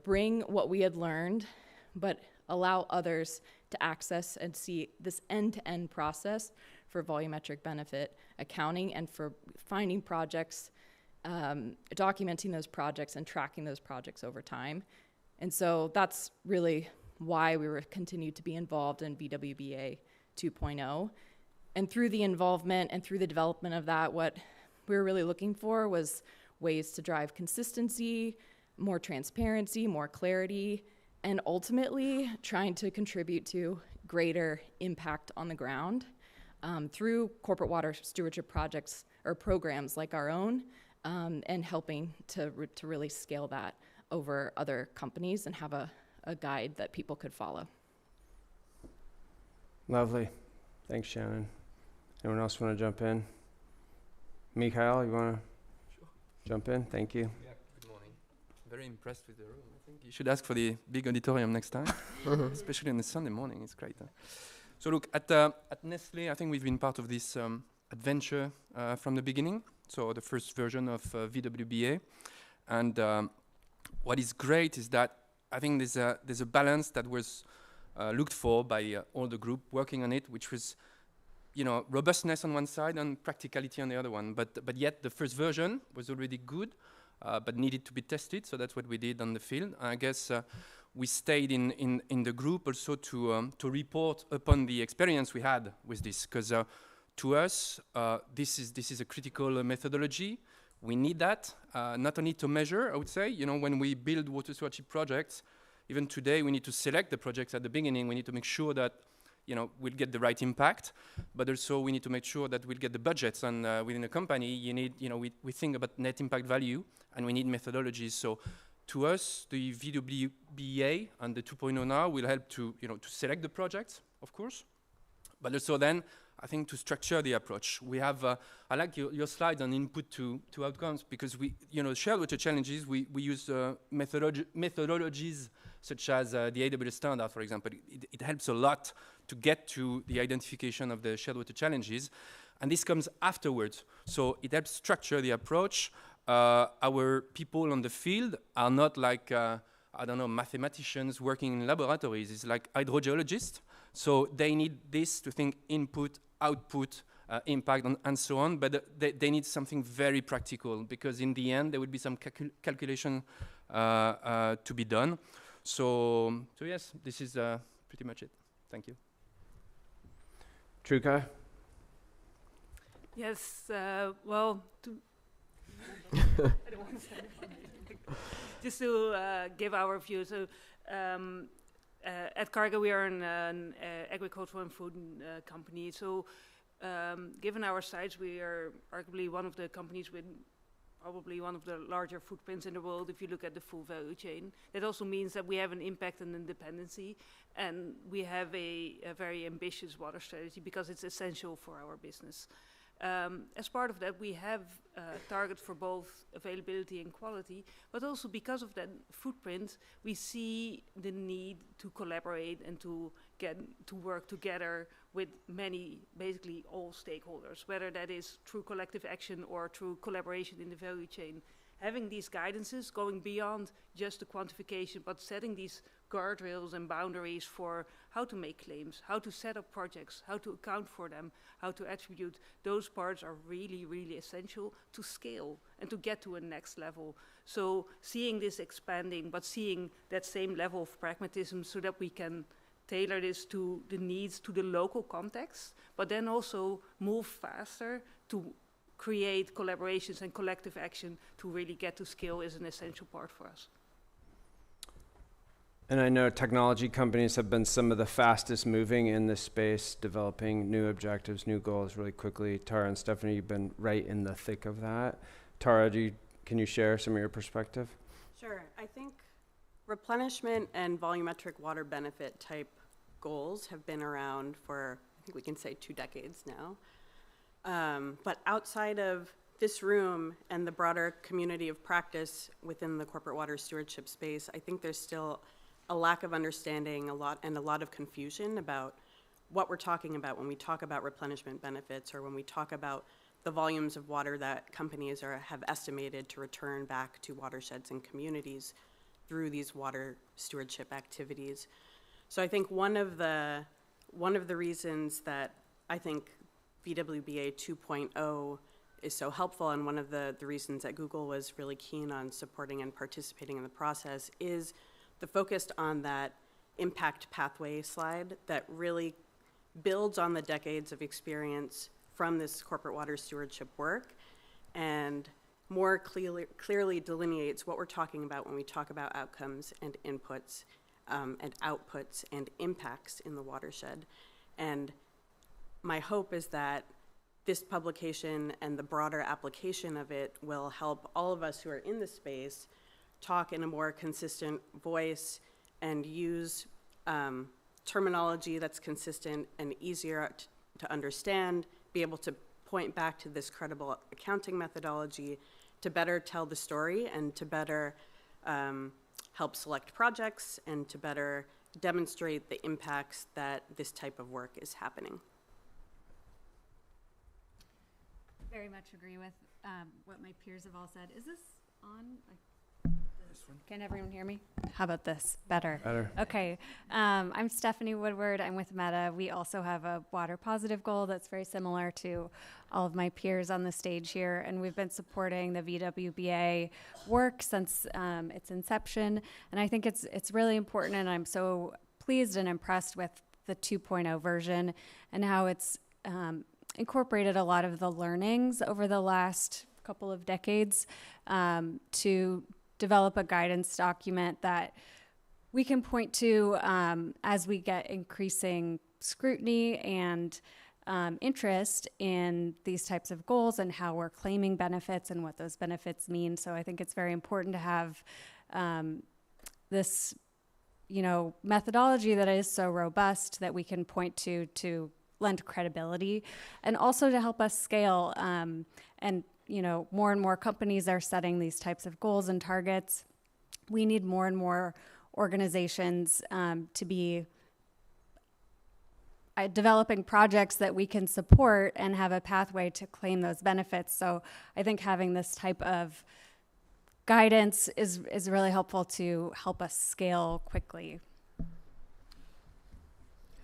bring what we had learned, but allow others to access and see this end-to-end process for volumetric benefit accounting and for finding projects, documenting those projects and tracking those projects over time. And so that's really why we were continued to be involved in VWBA 2.0. And through the involvement and through the development of that, what we were really looking for was ways to drive consistency, more transparency, more clarity, and ultimately trying to contribute to greater impact on the ground through corporate water stewardship projects or programs like our own, and helping to really scale that over other companies and have a guide that people could follow. Lovely. Thanks, Shannon. Anyone else want to jump in? Mikhail, you want to jump in? Thank you. Yeah, good morning. Very impressed with the room. I think you should ask for the big auditorium next time, especially on a Sunday morning. It's great. So look, at Nestlé, I think we've been part of this adventure from the beginning, so the first version of VWBA. And what is great is that I think there's a balance that was looked for by all the group working on it, which was robustness on one side and practicality on the other one. But yet the first version was already good, but needed to be tested. So that's what we did on the field. I guess we stayed in the group also to report upon the experience we had with this, because to us this is a critical methodology. We need that not only to measure. I would say, when we build water stewardship projects, even today we need to select the projects at the beginning. We need to make sure that we'll get the right impact, but also we need to make sure that we'll get the budgets. And within a company, you need, we think about net impact value, and we need methodologies. So to us, the VWBA and the 2.0 now will help to select the projects, of course, but also then I think to structure the approach. We have, I like your slides on input to outcomes, because we, shared water challenges, we use methodologies such as the AWS standard, for example. It helps a lot to get to the identification of the shared water challenges. And this comes afterwards. So it helps structure the approach. Our people on the field are not like, mathematicians working in laboratories. It's like hydrogeologists. So they need this to think input, output, impact, and so on. But they need something very practical, because in the end, there will be some calculation to be done. So yes, this is pretty much it. Thank you. Truca? Yes, well, I don't want to say anything. Just to give our view. So at Cargill, we are an agricultural and food company. So given our size, we are arguably one of the companies with probably one of the larger footprints in the world if you look at the full value chain. That also means that we have an impact and independency, and we have a very ambitious water strategy because it's essential for our business. As part of that, we have targets for both availability and quality, but also because of that footprint, we see the need to collaborate and to get to work together with basically all stakeholders, whether that is through collective action or through collaboration in the value chain. having these guidances going beyond just the quantification, but setting these guardrails and boundaries for how to make claims, how to set up projects, how to account for them, how to attribute, those parts are really, really essential to scale and to get to a next level. So seeing this expanding, but seeing that same level of pragmatism so that we can tailor this to the needs, to the local context, but then also move faster to create collaborations and collective action to really get to scale is an essential part for us. And I know technology companies have been some of the fastest moving in this space, developing new objectives, new goals really quickly. Tara and Stephanie, you've been right in the thick of that. Tara, can you share some of your perspective? Sure. I think replenishment and volumetric water benefit type goals have been around for, I think we can say 2 decades now. But outside of this room and the broader community of practice within the corporate water stewardship space, I think there's still a lack of understanding, a lot of confusion about what we're talking about when we talk about replenishment benefits, or when we talk about the volumes of water that companies have estimated to return back to watersheds and communities through these water stewardship activities. So I think one of the reasons that I think VWBA 2.0 is so helpful, and one of the reasons that Google was really keen on supporting and participating in the process, is the focus on that impact pathway slide that really builds on the decades of experience from this corporate water stewardship work, and more clearly delineates what we're talking about when we talk about outcomes and inputs and outputs and impacts in the watershed. And my hope is that this publication and the broader application of it will help all of us who are in the space talk in a more consistent voice and use terminology that's consistent and easier to understand, be able to point back to this credible accounting methodology to better tell the story and to better help select projects and to better demonstrate the impacts that this type of work is happening. Very much agree with what my peers have all said. Is this on? Can everyone hear me? How about this? Better. Better. Okay. I'm Stephanie Woodward. I'm with Meta. We also have a water positive goal that's very similar to all of my peers on the stage here. And we've been supporting the VWBA work since its inception. And I think it's really important, and I'm so pleased and impressed with the 2.0 version and how it's incorporated a lot of the learnings over the last couple of decades to develop a guidance document that we can point to as we get increasing scrutiny and interest in these types of goals and how we're claiming benefits and what those benefits mean. So I think it's very important to have this, methodology that is so robust that we can point to lend credibility, and also to help us scale. And more and more companies are setting these types of goals and targets. We need more and more organizations to be developing projects that we can support and have a pathway to claim those benefits. So I think having this type of guidance is really helpful to help us scale quickly.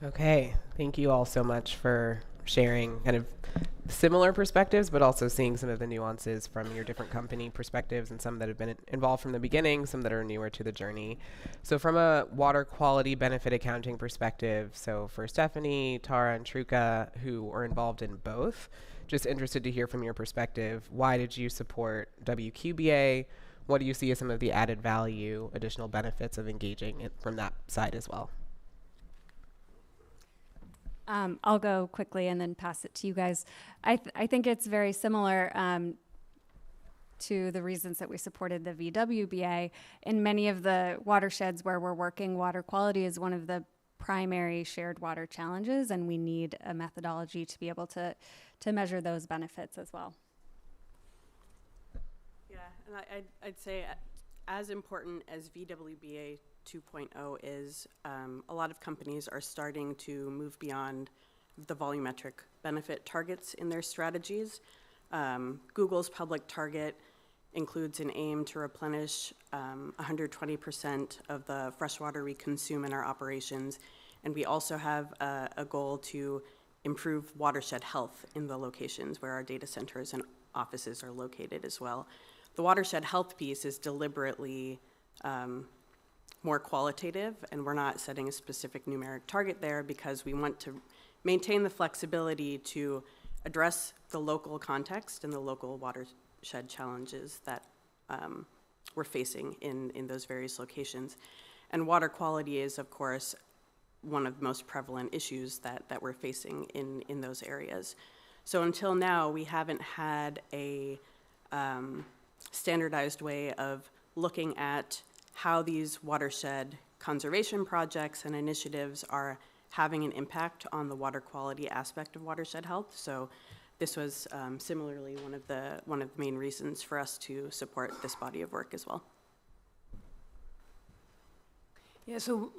Okay, thank you all so much for sharing kind of similar perspectives, but also seeing some of the nuances from your different company perspectives, and some that have been involved from the beginning, some that are newer to the journey. So from a water quality benefit accounting perspective, so for Stephanie, Tara, and Truca, who are involved in both, just interested to hear from your perspective, why did you support WQBA? What do you see as some of the added value, additional benefits of engaging it from that side as well? I'll go quickly and then pass it to you guys. I think it's very similar to the reasons that we supported the VWBA. In many of the watersheds where we're working, water quality is one of the primary shared water challenges, and we need a methodology to be able to measure those benefits as well. Yeah, and I'd say as important as VWBA 2.0 is, a lot of companies are starting to move beyond the volumetric benefit targets in their strategies. Google's public target includes an aim to replenish 120% of the fresh water we consume in our operations. And we also have a goal to improve watershed health in the locations where our data centers and offices are located as well. The watershed health piece is deliberately more qualitative, and we're not setting a specific numeric target there because we want to maintain the flexibility to address the local context and the local watershed challenges that we're facing in those various locations. And water quality is, of course, one of the most prevalent issues that we're facing in those areas. So until now, we haven't had a standardized way of looking at how these watershed conservation projects and initiatives are having an impact on the water quality aspect of watershed health. So this was similarly one of the main reasons for us to support this body of work as well. Yeah, so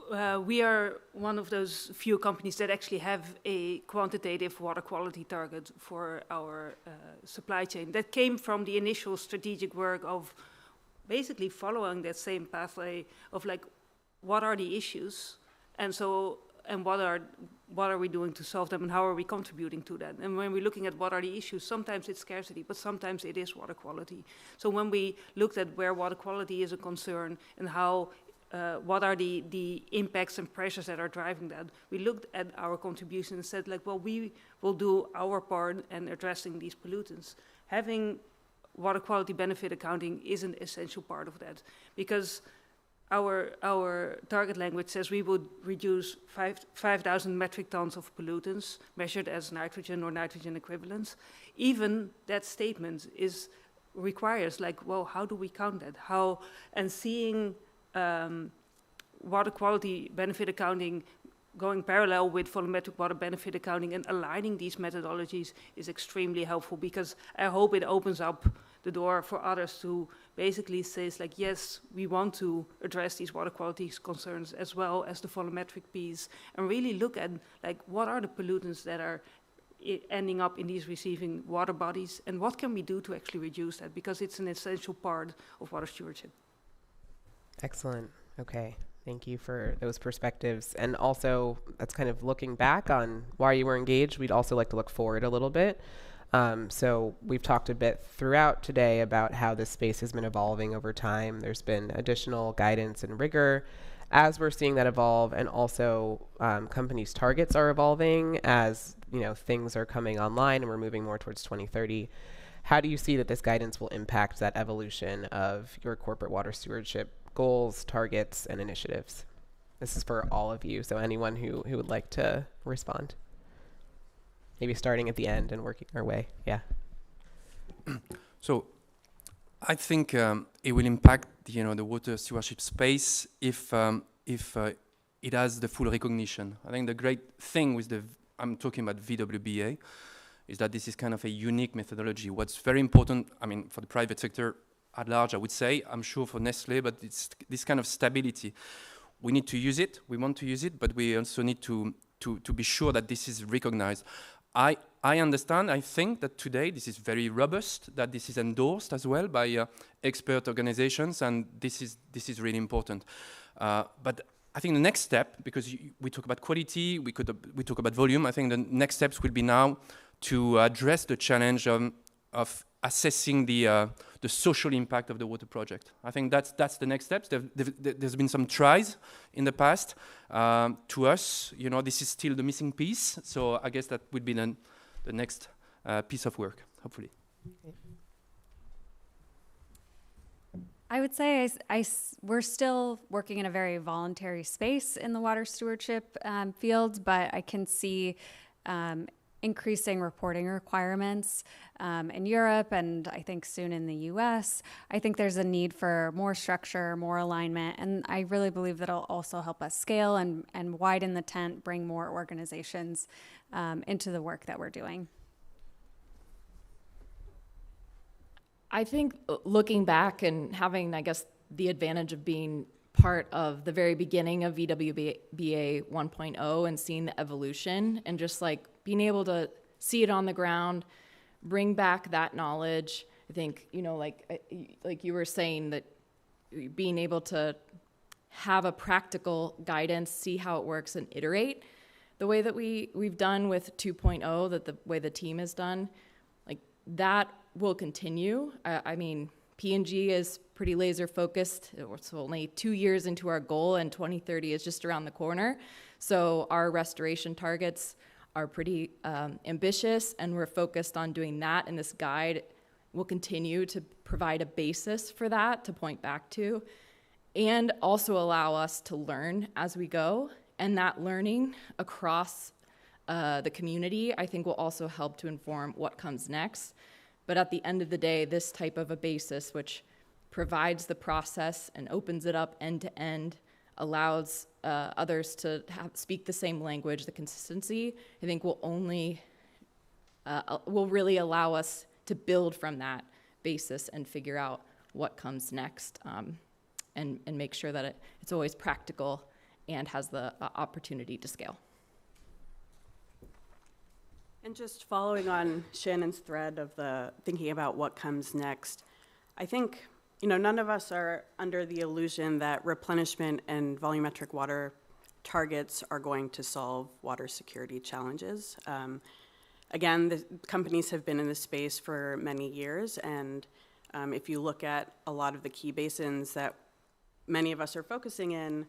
we are one of those few companies that actually have a quantitative water quality target for our supply chain. That came from the initial strategic work of basically following that same pathway of like, what are the issues, and what are we doing to solve them, and how are we contributing to that? And when we're looking at what are the issues, sometimes it's scarcity, but sometimes it is water quality. So when we looked at where water quality is a concern and how what are the impacts and pressures that are driving that, we looked at our contribution and said, like, well, we will do our part in addressing these pollutants. Having water quality benefit accounting is an essential part of that, because our target language says we would reduce 5,000 metric tons of pollutants measured as nitrogen or nitrogen equivalents. Even that statement requires, like, well, how do we count that? How, and seeing water quality benefit accounting going parallel with volumetric water benefit accounting and aligning these methodologies is extremely helpful, because I hope it opens up the door for others to basically say, like, yes, we want to address these water quality concerns as well as the volumetric piece, and really look at, like, what are the pollutants that are ending up in these receiving water bodies, and what can we do to actually reduce that, because it's an essential part of water stewardship. Excellent. Okay. Thank you for those perspectives. And also, that's kind of looking back on why you were engaged. We'd also like to look forward a little bit. So we've talked a bit throughout today about how this space has been evolving over time. There's been additional guidance and rigor as we're seeing that evolve, and also companies' targets are evolving as, you know, things are coming online and we're moving more towards 2030. How do you see that this guidance will impact that evolution of your corporate water stewardship goals, targets, and initiatives? This is for all of you, so anyone who would like to respond. Maybe starting at the end and working our way. Yeah. So I think it will impact, you know, the water stewardship space if it has the full recognition. I think the great thing with I'm talking about VWBA, is that this is kind of a unique methodology. What's very important, I mean, for the private sector at large, I would say, I'm sure for Nestle, but it's this kind of stability. We need to use it, we want to use it, but we also need to be sure that this is recognized. I understand, I think that today this is very robust, that this is endorsed as well by expert organizations, and this is really important. But I think the next step, because we talk about quality, we talk about volume, I think the next steps will be now to address the challenge of assessing the social impact of the water project. I think that's the next steps. There's been some tries in the past. To us, you know, this is still the missing piece. So I guess that would be the next piece of work, hopefully. I would say we're still working in a very voluntary space in the water stewardship field, but I can see increasing reporting requirements in Europe, and I think soon in the US. I think there's a need for more structure, more alignment, and I really believe that it'll also help us scale and widen the tent, bring more organizations into the work that we're doing. I think looking back and having, I guess, the advantage of being part of the very beginning of VWBA 1.0 and seeing the evolution and just like being able to see it on the ground, bring back that knowledge, I think, like you were saying, that being able to have a practical guidance, see how it works, and iterate the way that we've done with 2.0, that the way the team has done, like that will continue. I mean, P&G is pretty laser focused. It's only 2 years into our goal, and 2030 is just around the corner. So our restoration targets are pretty ambitious, and we're focused on doing that. And this guide will continue to provide a basis for that to point back to, and also allow us to learn as we go. And that learning across the community, I think, will also help to inform what comes next. But at the end of the day, this type of a basis, which provides the process and opens it up end to end, allows others to speak the same language, the consistency, I think will really allow us to build from that basis and figure out what comes next, and make sure that it's always practical and has the opportunity to scale. And just following on Shannon's thread of the thinking about what comes next, I think, none of us are under the illusion that replenishment and volumetric water targets are going to solve water security challenges. Again, the companies have been in this space for many years, and if you look at a lot of the key basins that many of us are focusing in,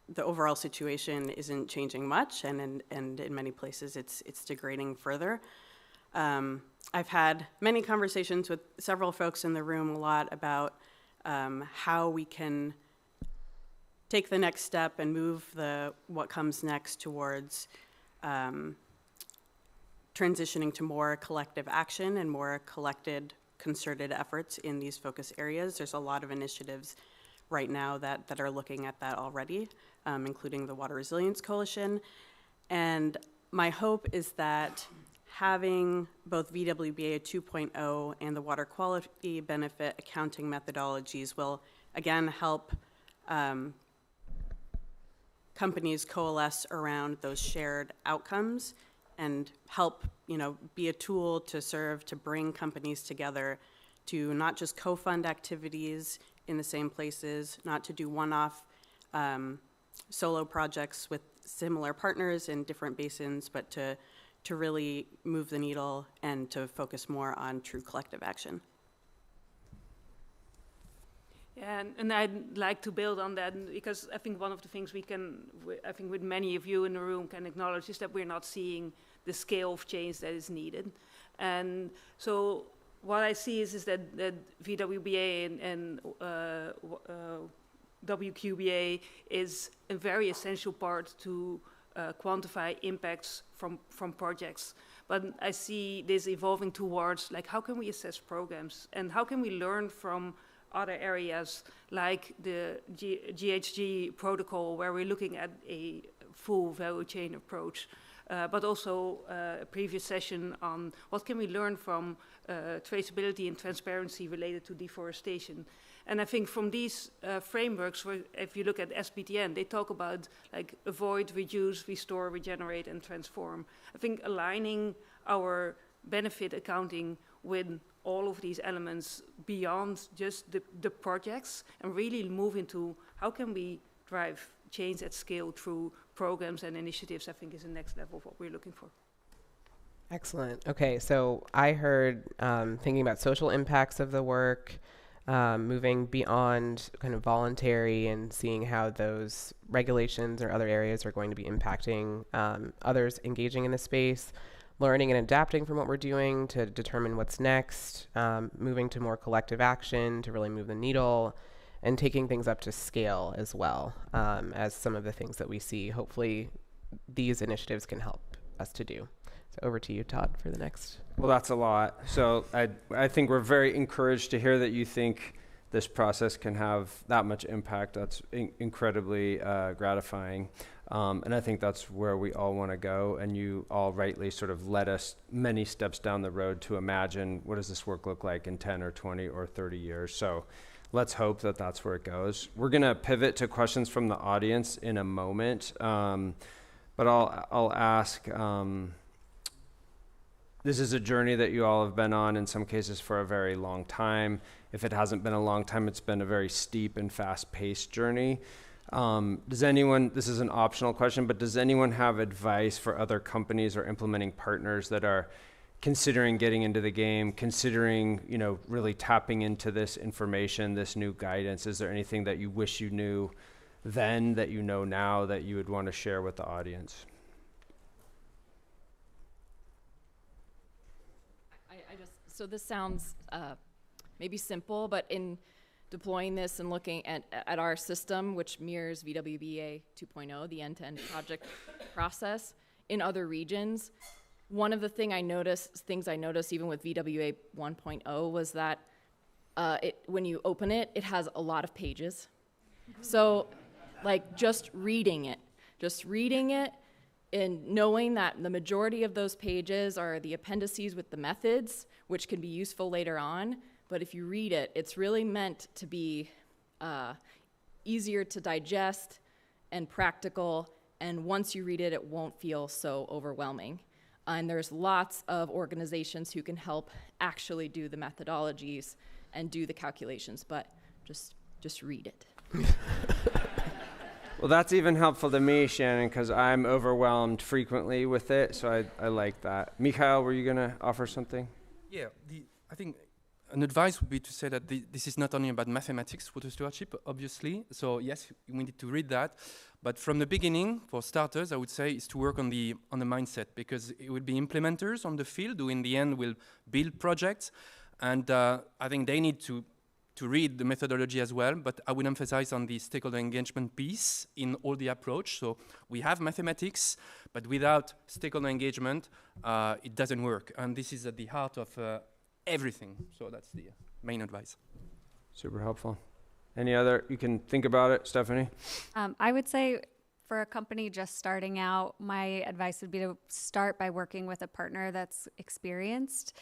the overall situation isn't changing much, and in many places it's degrading further. I've had many conversations with several folks in the room a lot about how we can take the next step and move what comes next towards transitioning to more collective action and more collected, concerted efforts in these focus areas. There's a lot of initiatives right now that are looking at that already, including the Water Resilience Coalition. And my hope is that having both VWBA 2.0 and the water quality benefit accounting methodologies will, again, help companies coalesce around those shared outcomes and help, be a tool to serve to bring companies together to not just co-fund activities in the same places, not to do one-off solo projects with similar partners in different basins, but to really move the needle and to focus more on true collective action. Yeah, and I'd like to build on that, because I think one of the things I think with many of you in the room can acknowledge is that we're not seeing the scale of change that is needed. And so what I see is that VWBA and WQBA is a very essential part to quantify impacts from projects. But I see this evolving towards, like, how can we assess programs, and how can we learn from other areas like the GHG protocol, where we're looking at a full value chain approach, but also a previous session on what can we learn from traceability and transparency related to deforestation. And I think from these frameworks, if you look at SBTN, they talk about like avoid, reduce, restore, regenerate, and transform. I think aligning our benefit accounting with all of these elements beyond just the projects, and really move into how can we drive change at scale through programs and initiatives, I think is the next level of what we're looking for. Excellent. Okay, so I heard thinking about social impacts of the work, moving beyond kind of voluntary and seeing how those regulations or other areas are going to be impacting others engaging in the space, learning and adapting from what we're doing to determine what's next, moving to more collective action to really move the needle, and taking things up to scale as well, as some of the things that we see. Hopefully these initiatives can help us to do. So over to you, Todd, for the next. Well, that's a lot. So I think we're very encouraged to hear that you think this process can have that much impact. That's incredibly gratifying. And I think that's where we all want to go. And you all rightly sort of led us many steps down the road to imagine what does this work look like in 10 or 20 or 30 years. So let's hope that that's where it goes. We're going to pivot to questions from the audience in a moment. But I'll ask, This is a journey that you all have been on, in some cases for a very long time. If it hasn't been a long time, it's been a very steep and fast-paced journey. Does anyone, this is an optional question, but does anyone have advice for other companies or implementing partners that are considering getting into the game, considering, you know, really tapping into this information, this new guidance? Is there anything that you wish you knew then that you know now that you would want to share with the audience? So this sounds maybe simple, but in deploying this and looking at our system, which mirrors VWBA 2.0, the end-to-end project process in other regions, one of the things I noticed even with VWA 1.0 was that when you open it, it has a lot of pages. So like just reading it and knowing that the majority of those pages are the appendices with the methods, which can be useful later on. But if you read it, it's really meant to be easier to digest and practical. And once you read it, it won't feel so overwhelming. And there's lots of organizations who can help actually do the methodologies and do the calculations, but just read it. Well, that's even helpful to me, Shannon, because I'm overwhelmed frequently with it, so I like that. Mikhail, were you going to offer something? Yeah, I think an advice would be to say that this is not only about mathematics, water stewardship, obviously. So yes, we need to read that. But from the beginning, for starters, I would say is to work on the mindset, because it will be implementers on the field who in the end will build projects. And I think they need to read the methodology as well, but I would emphasize on the stakeholder engagement piece in all the approach. So we have mathematics, but without stakeholder engagement, it doesn't work. And this is at the heart of everything. So that's the main advice. Super helpful. Any other, you can think about it, Stephanie? I would say for a company just starting out, my advice would be to start by working with a partner that's experienced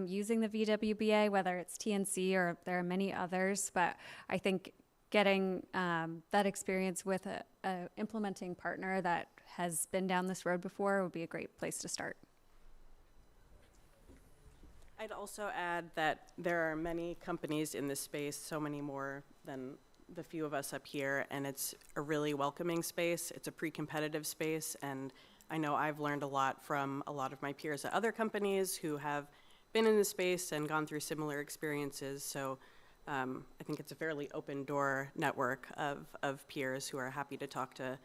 using the VWBA, whether it's TNC or there are many others. But I think getting that experience with a implementing partner that has been down this road before would be a great place to start. I'd also add that there are many companies in this space, so many more than the few of us up here, and it's a really welcoming space. It's a pre-competitive space, and I know I've learned a lot from a lot of my peers at other companies who have been in the space and gone through similar experiences. So I think it's a fairly open door network of peers who are happy to talk to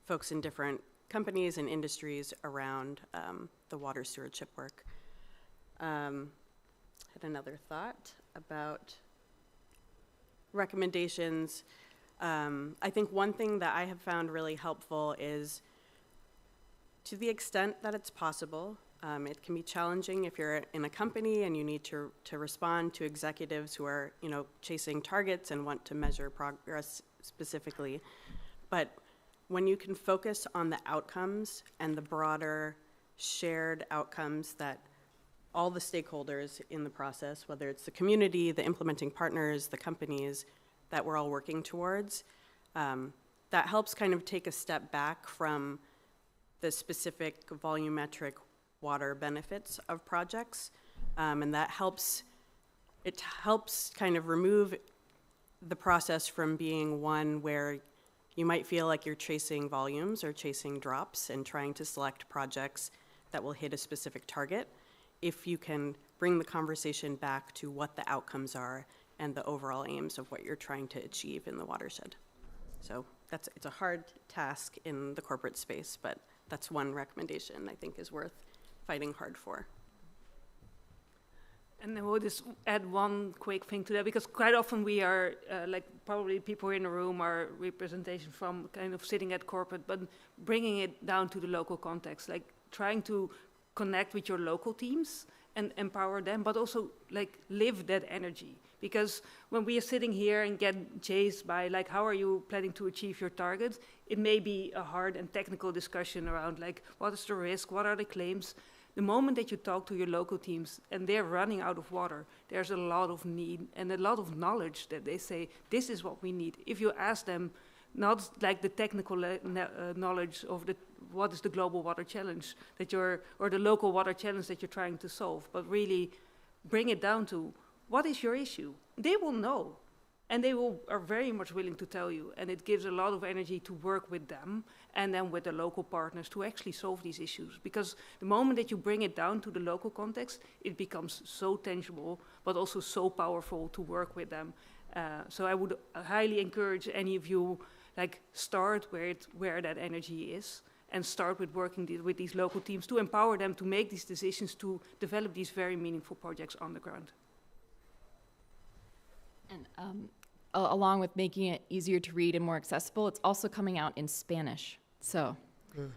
folks in different companies and industries around the water stewardship work. Had another thought about recommendations. I think one thing that I have found really helpful is, to the extent that it's possible, it can be challenging if you're in a company and you need to respond to executives who are, chasing targets and want to measure progress specifically. But when you can focus on the outcomes and the broader shared outcomes that all the stakeholders in the process, whether it's the community, the implementing partners, the companies that we're all working towards, that helps kind of take a step back from the specific volumetric water benefits of projects. And that helps kind of remove the process from being one where you might feel like you're chasing volumes or chasing drops and trying to select projects that will hit a specific target, if you can bring the conversation back to what the outcomes are and the overall aims of what you're trying to achieve in the watershed. So it's a hard task in the corporate space, but that's one recommendation I think is worth fighting hard for. And then we'll just add one quick thing to that, because quite often we are, probably people in the room are representation from kind of sitting at corporate, but bringing it down to the local context, like trying to connect with your local teams and empower them, but also live that energy. Because when we are sitting here and get chased by how are you planning to achieve your targets, it may be a hard and technical discussion around what is the risk, what are the claims. The moment that you talk to your local teams and they're running out of water, there's a lot of need and a lot of knowledge that they say, this is what we need. If you ask them, not the technical knowledge of what is the global water challenge or the local water challenge that you're trying to solve, but really bring it down to what is your issue. They will know, and are very much willing to tell you, and it gives a lot of energy to work with them and then with the local partners to actually solve these issues. Because the moment that you bring it down to the local context, it becomes so tangible, but also so powerful to work with them. So I would highly encourage any of you, start where that energy is, and start with working with these local teams to empower them to make these decisions to develop these very meaningful projects on the ground. And along with making it easier to read and more accessible, it's also coming out in Spanish. So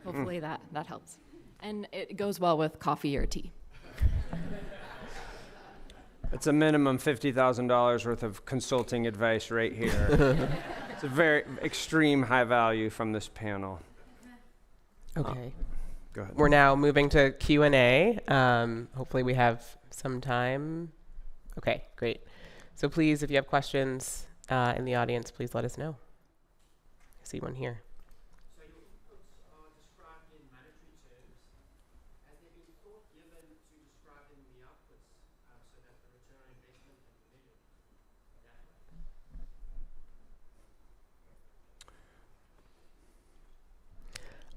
hopefully that helps. And it goes well with coffee or tea. It's a minimum $50,000 worth of consulting advice right here. It's a very extreme high value from this panel. Okay. Go ahead. We're now moving to Q&A. Hopefully we have some time. Okay, great. So please, if you have questions in the audience, please let us know. I see one here. So your inputs are described in monetary terms. Has there been thought given to describing the outputs so that the return on investment can be measured that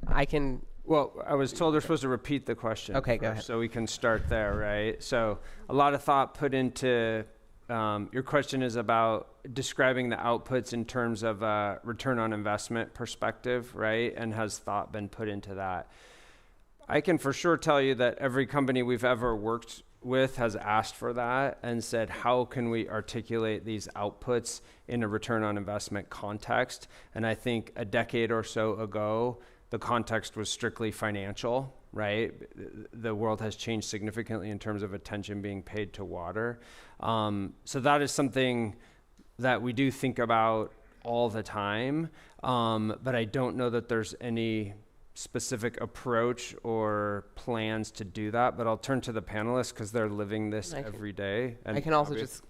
way? I can. Well, I was told we're supposed to repeat the question. Okay, first, go ahead. So we can start there, right? So a lot of thought put into your question is about describing the outputs in terms of a return on investment perspective, right? And has thought been put into that? I can for sure tell you that every company we've ever worked with has asked for that and said, how can we articulate these outputs in a return on investment context? And I think a decade or so ago, the context was strictly financial, right? The world has changed significantly in terms of attention being paid to water. So that is something that we do think about all the time, but I don't know that there's any specific approach or plans to do that, but I'll turn to the panelists because they're living this every day. And I can also just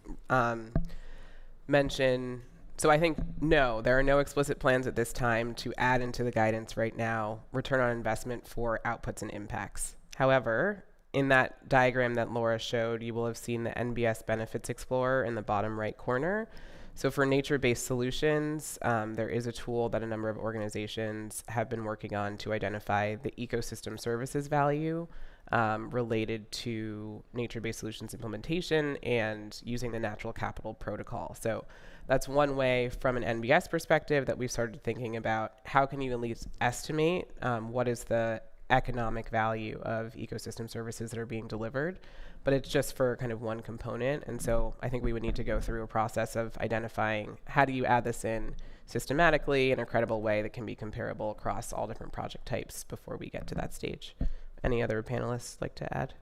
mention, so I think, no, there are no explicit plans at this time to add into the guidance right now return on investment for outputs and impacts. However, in that diagram that Laura showed, you will have seen the NBS Benefits Explorer in the bottom right corner. So for nature-based solutions, there is a tool that a number of organizations have been working on to identify the ecosystem services value related to nature-based solutions implementation and using the natural capital protocol. So that's one way from an NBS perspective that we've started thinking about how can you at least estimate what is the economic value of ecosystem services that are being delivered, but it's just for kind of one component. And so I think we would need to go through a process of identifying how do you add this in systematically in a credible way that can be comparable across all different project types before we get to that stage. Any other panelists like to add?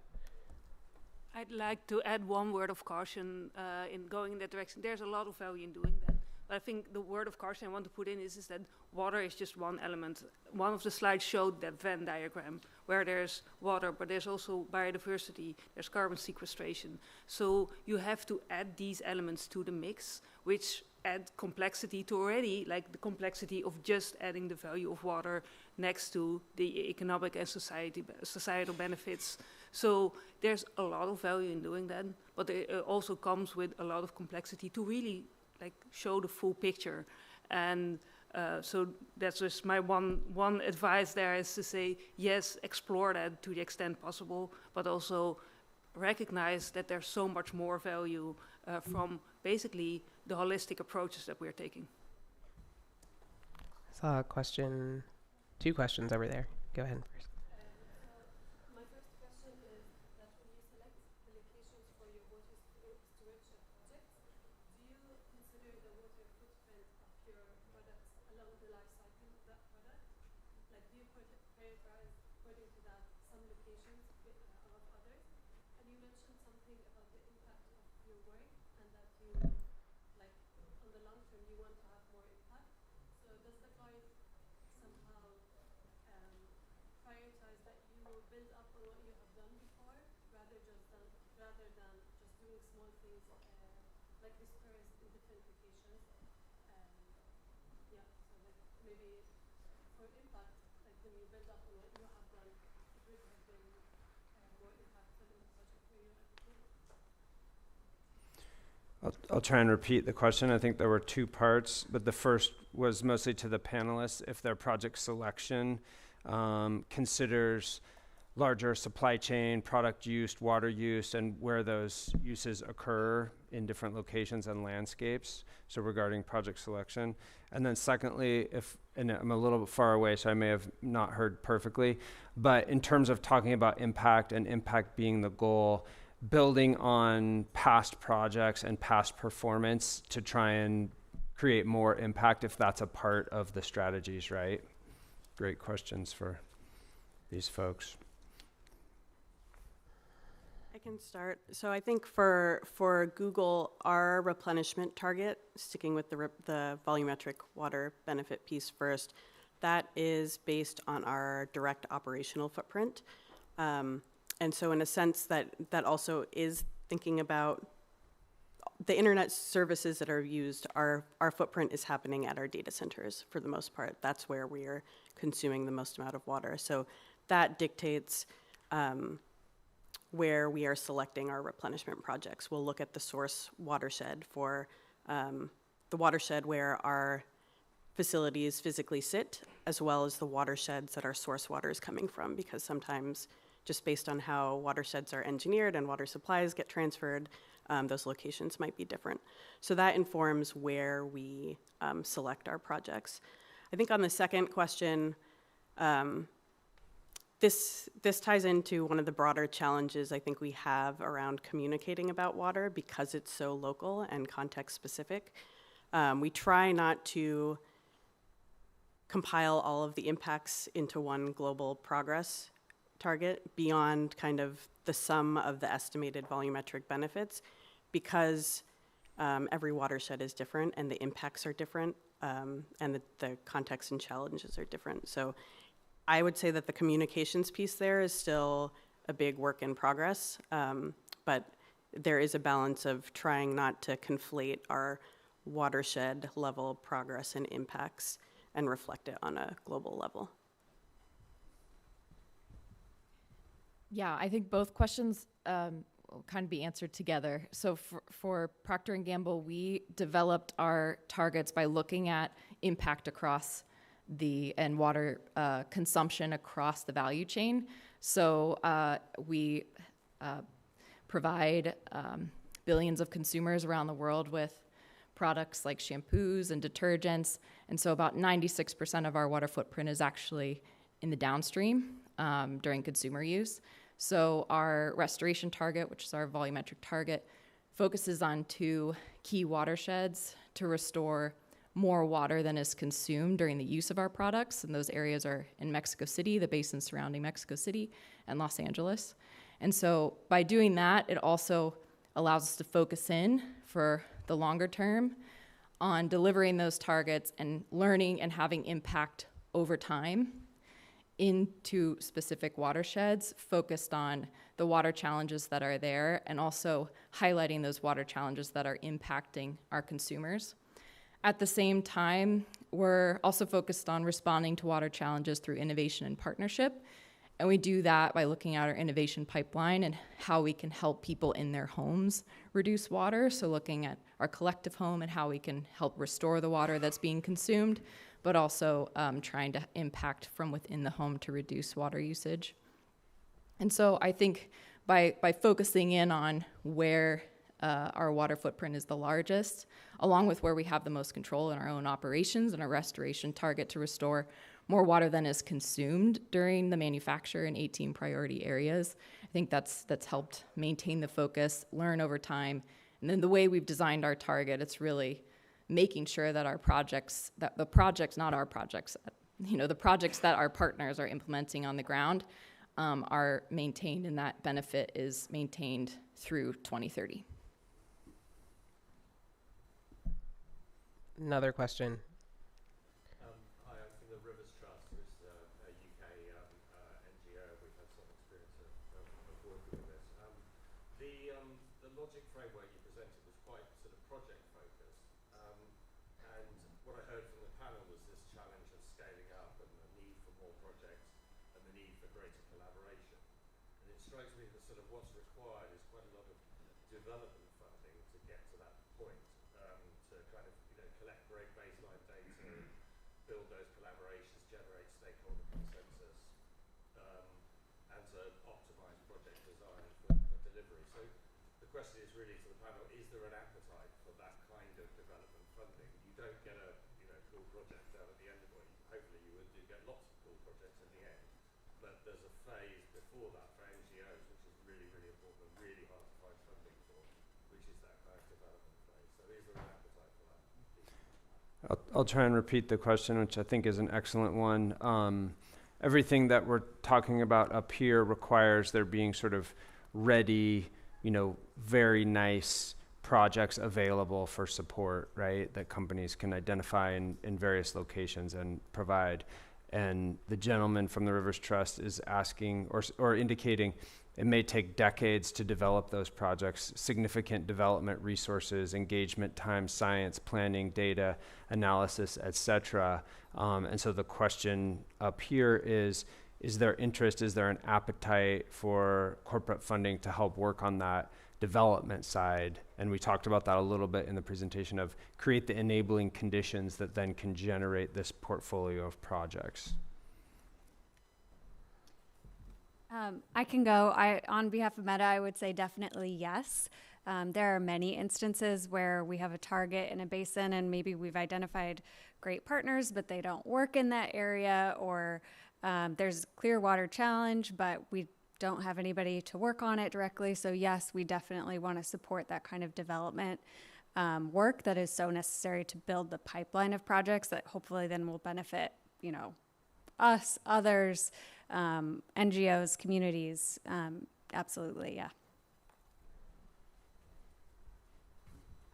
I'd like to add one word of caution in going in that direction. There's a lot of value in doing that. But I think the word of caution I want to put in is that water is just one element. One of the slides showed that Venn diagram where there's water, but there's also biodiversity, there's carbon sequestration. So you have to add these elements to the mix, which add complexity to already, like the complexity of just adding the value of water next to the economic and societal benefits. So there's a lot of value in doing that, but it also comes with a lot of complexity to really show the full picture. And so that's just my one advice there is to say, yes, explore that to the extent possible, but also recognize that there's so much more value from basically the holistic approaches that we're taking. I saw a question, 2 questions over there. Go ahead first. My first question is that when you select the locations for your water stewardship projects, do you consider the water footprint of your products along the life cycle of that product? Like, do you prioritize according to that some locations above others? And you mentioned something about the impact of your work and that you, like, on the long term, you want to have more impact. So does the guide somehow prioritize that you will build up on what you have done before rather than just doing small things like dispersed in different locations? Yeah, so like maybe for impact, like and you build up on what you have done, it would have been more impactful in the project where you advocate? I'll try and repeat the question. I think there were two parts, but the first was mostly to the panelists if their project selection considers larger supply chain, product use, water use, and where those uses occur in different locations and landscapes. So regarding project selection. And then secondly, and I'm a little bit far away, so I may have not heard perfectly, but in terms of talking about impact and impact being the goal, building on past projects and past performance to try and create more impact if that's a part of the strategies, right? Great questions for these folks. I can start. So I think for Google, our replenishment target, sticking with the volumetric water benefit piece first, that is based on our direct operational footprint. And so in a sense that also is thinking about the internet services that are used, our footprint is happening at our data centers for the most part. That's where we are consuming the most amount of water. So that dictates where we are selecting our replenishment projects. We'll look at the source watershed for the watershed where our facilities physically sit, as well as the watersheds that our source water is coming from, because sometimes just based on how watersheds are engineered and water supplies get transferred, those locations might be different. So that informs where we select our projects. I think on the second question, this ties into one of the broader challenges I think we have around communicating about water because it's so local and context specific. We try not to compile all of the impacts into one global progress target beyond kind of the sum of the estimated volumetric benefits, because every watershed is different and the impacts are different, and the context and challenges are different. So I would say that the communications piece there is still a big work in progress, but there is a balance of trying not to conflate our watershed level progress and impacts and reflect it on a global level. Yeah, I think both questions will kind of be answered together. So for Procter & Gamble, we developed our targets by looking at impact across and water consumption across the value chain. So we provide billions of consumers around the world with products like shampoos and detergents. And so about 96% of our water footprint is actually in the downstream during consumer use. So our restoration target, which is our volumetric target, focuses on 2 key watersheds to restore more water than is consumed during the use of our products. And those areas are in Mexico City, the basin surrounding Mexico City, and Los Angeles. And so by doing that, it also allows us to focus in for the longer term on delivering those targets and learning and having impact over time into specific watersheds, focused on the water challenges that are there and also highlighting those water challenges that are impacting our consumers. At the same time, we're also focused on responding to water challenges through innovation and partnership. And we do that by looking at our innovation pipeline and how we can help people in their homes reduce water. So looking at our collective home and how we can help restore the water that's being consumed, but also trying to impact from within the home to reduce water usage. And so I think by focusing in on where our water footprint is the largest, along with where we have the most control in our own operations and our restoration target to restore more water than is consumed during the manufacture in 18 priority areas. I think that's helped maintain the focus, learn over time. And then the way we've designed our target, it's really making sure that our projects, that the projects, not our projects, the projects that our partners are implementing on the ground are maintained, and that benefit is maintained through 2030. Another question. Hi, I'm from the Rivers Trust, which is a UK NGO. We've had some experience of working with this. The logic framework you presented was quite sort of project focused. And what I heard from the panel was this challenge of scaling up and the need for more projects and the need for greater collaboration. And it strikes me that sort of what's required is quite a lot of development funding to get to that point, to kind of collect great baseline data, build those collaborations, generate stakeholder consensus, and to optimize project design for delivery. So the question is really to the panel, is there an appetite for that kind of development funding? You don't get a cool project out at the end of it. Hopefully you would do get lots of cool projects in the end. But there's a phase before that for NGOs, which is really, really important and really hard to find funding for, which is that kind of development phase. So is there an appetite for that? I'll try and repeat the question, which I think is an excellent one. Everything that we're talking about up here requires there being sort of ready, very nice projects available for support, right? That companies can identify in various locations and provide. And the gentleman from the Rivers Trust is asking or indicating it may take decades to develop those projects, significant development resources, engagement time, science, planning, data, analysis, etc. And so the question up here is there interest, is there an appetite for corporate funding to help work on that development side? And we talked about that a little bit in the presentation of create the enabling conditions that then can generate this portfolio of projects. I can go. On behalf of Meta, I would say definitely yes. There are many instances where we have a target in a basin and maybe we've identified great partners, but they don't work in that area, or there's a clear water challenge, but we don't have anybody to work on it directly. So yes, we definitely want to support that kind of development work that is so necessary to build the pipeline of projects that hopefully then will benefit, us, others, NGOs, communities. Absolutely, yeah.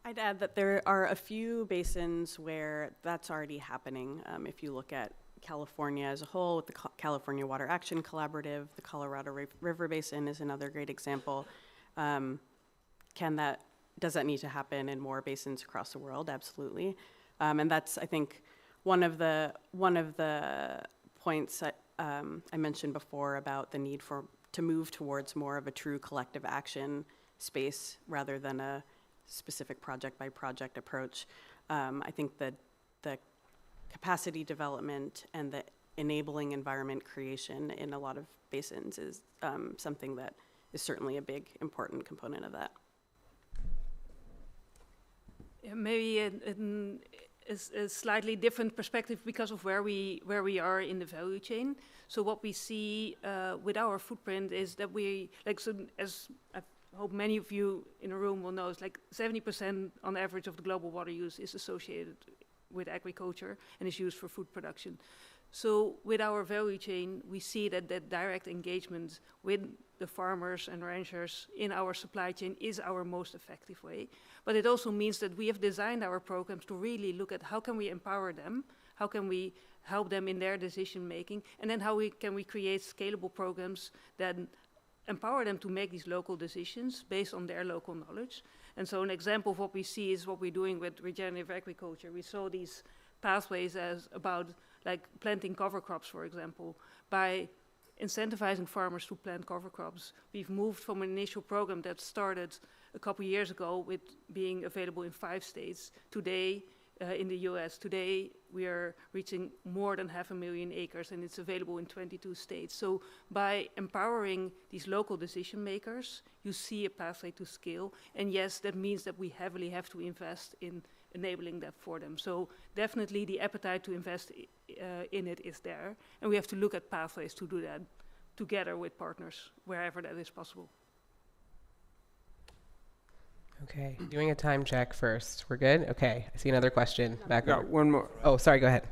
I'd add that there are a few basins where that's already happening. If you look at California as a whole, with the California Water Action Collaborative, the Colorado River Basin is another great example. Does that need to happen in more basins across the world? Absolutely. And that's, I think, one of the points that I mentioned before about the need to move towards more of a true collective action space rather than a specific project by project approach. I think that the capacity development and the enabling environment creation in a lot of basins is something that is certainly a big, important component of that. Yeah, maybe a slightly different perspective because of where we are in the value chain. So what we see with our footprint is that as I hope many of you in the room will know, it's like 70% on average of the global water use is associated with agriculture and is used for food production. So with our value chain, we see that direct engagement with the farmers and ranchers in our supply chain is our most effective way. But it also means that we have designed our programs to really look at how can we empower them, how can we help them in their decision making, and then how can we create scalable programs that empower them to make these local decisions based on their local knowledge. And so an example of what we see is what we're doing with regenerative agriculture. We saw these pathways as about like planting cover crops, for example. By incentivizing farmers to plant cover crops, we've moved from an initial program that started a couple years ago with being available in 5 states. Today, in the US, today we are reaching more than 500,000 acres and it's available in 22 states. So by empowering these local decision makers, you see a pathway to scale. And yes, that means that we heavily have to invest in enabling that for them. So definitely the appetite to invest in it is there. And we have to look at pathways to do that together with partners wherever that is possible. Okay, doing a time check first. We're good? Okay, I see another question. Back over. One more. Oh, sorry, go ahead.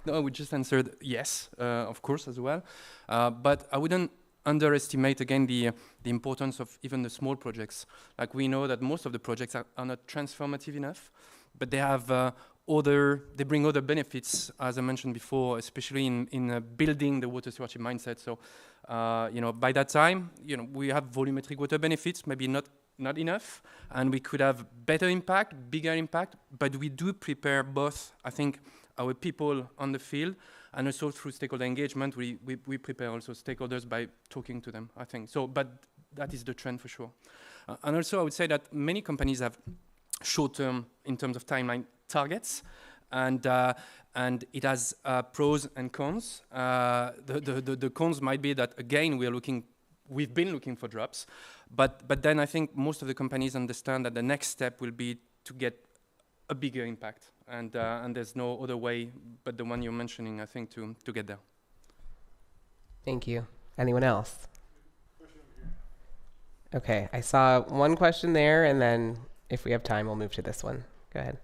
No, we just answered yes, of course, as well. But I wouldn't underestimate, again, the importance of even the small projects. Like we know that most of the projects are not transformative enough, but they have they bring other benefits, as I mentioned before, especially in building the water stewardship mindset. So, by that time, we have volumetric water benefits, maybe not enough, and we could have better impact, bigger impact, but we do prepare both, I think, our people on the field And also through stakeholder engagement, we prepare also stakeholders by talking to them, I think. So, but that is the trend for sure. And also I would say that many companies have short-term, in terms of timeline, targets. And it has pros and cons. The cons might be that, again, we've been looking for drops, but then I think most of the companies understand that the next step will be to get a bigger impact, and there's no other way but the one you're mentioning, I think, to get there. Thank you. Anyone else? Okay, I saw one question there, and then if we have time, we'll move to this one. Go ahead.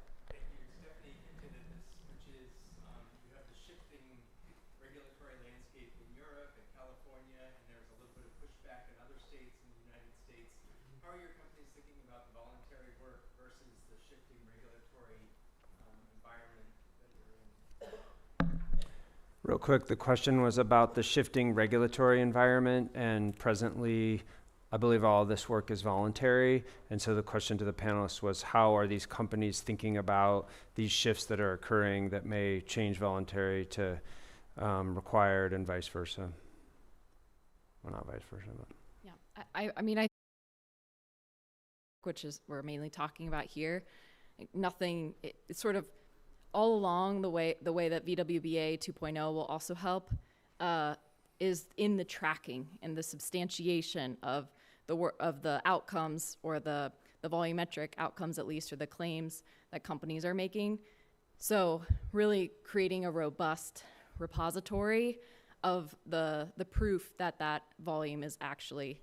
Real quick, the question was about the shifting regulatory environment, and presently, I believe all of this work is voluntary. And so the question to the panelists was, how are these companies thinking about these shifts that are occurring that may change voluntary to required and vice versa? Well, not vice versa, but. Yeah, I mean, which is we're mainly talking about here, nothing, it's sort of all along the way that VWBA 2.0 will also help is in the tracking and the substantiation of the outcomes, or the volumetric outcomes at least, or the claims that companies are making. So really creating a robust repository of the proof that volume is actually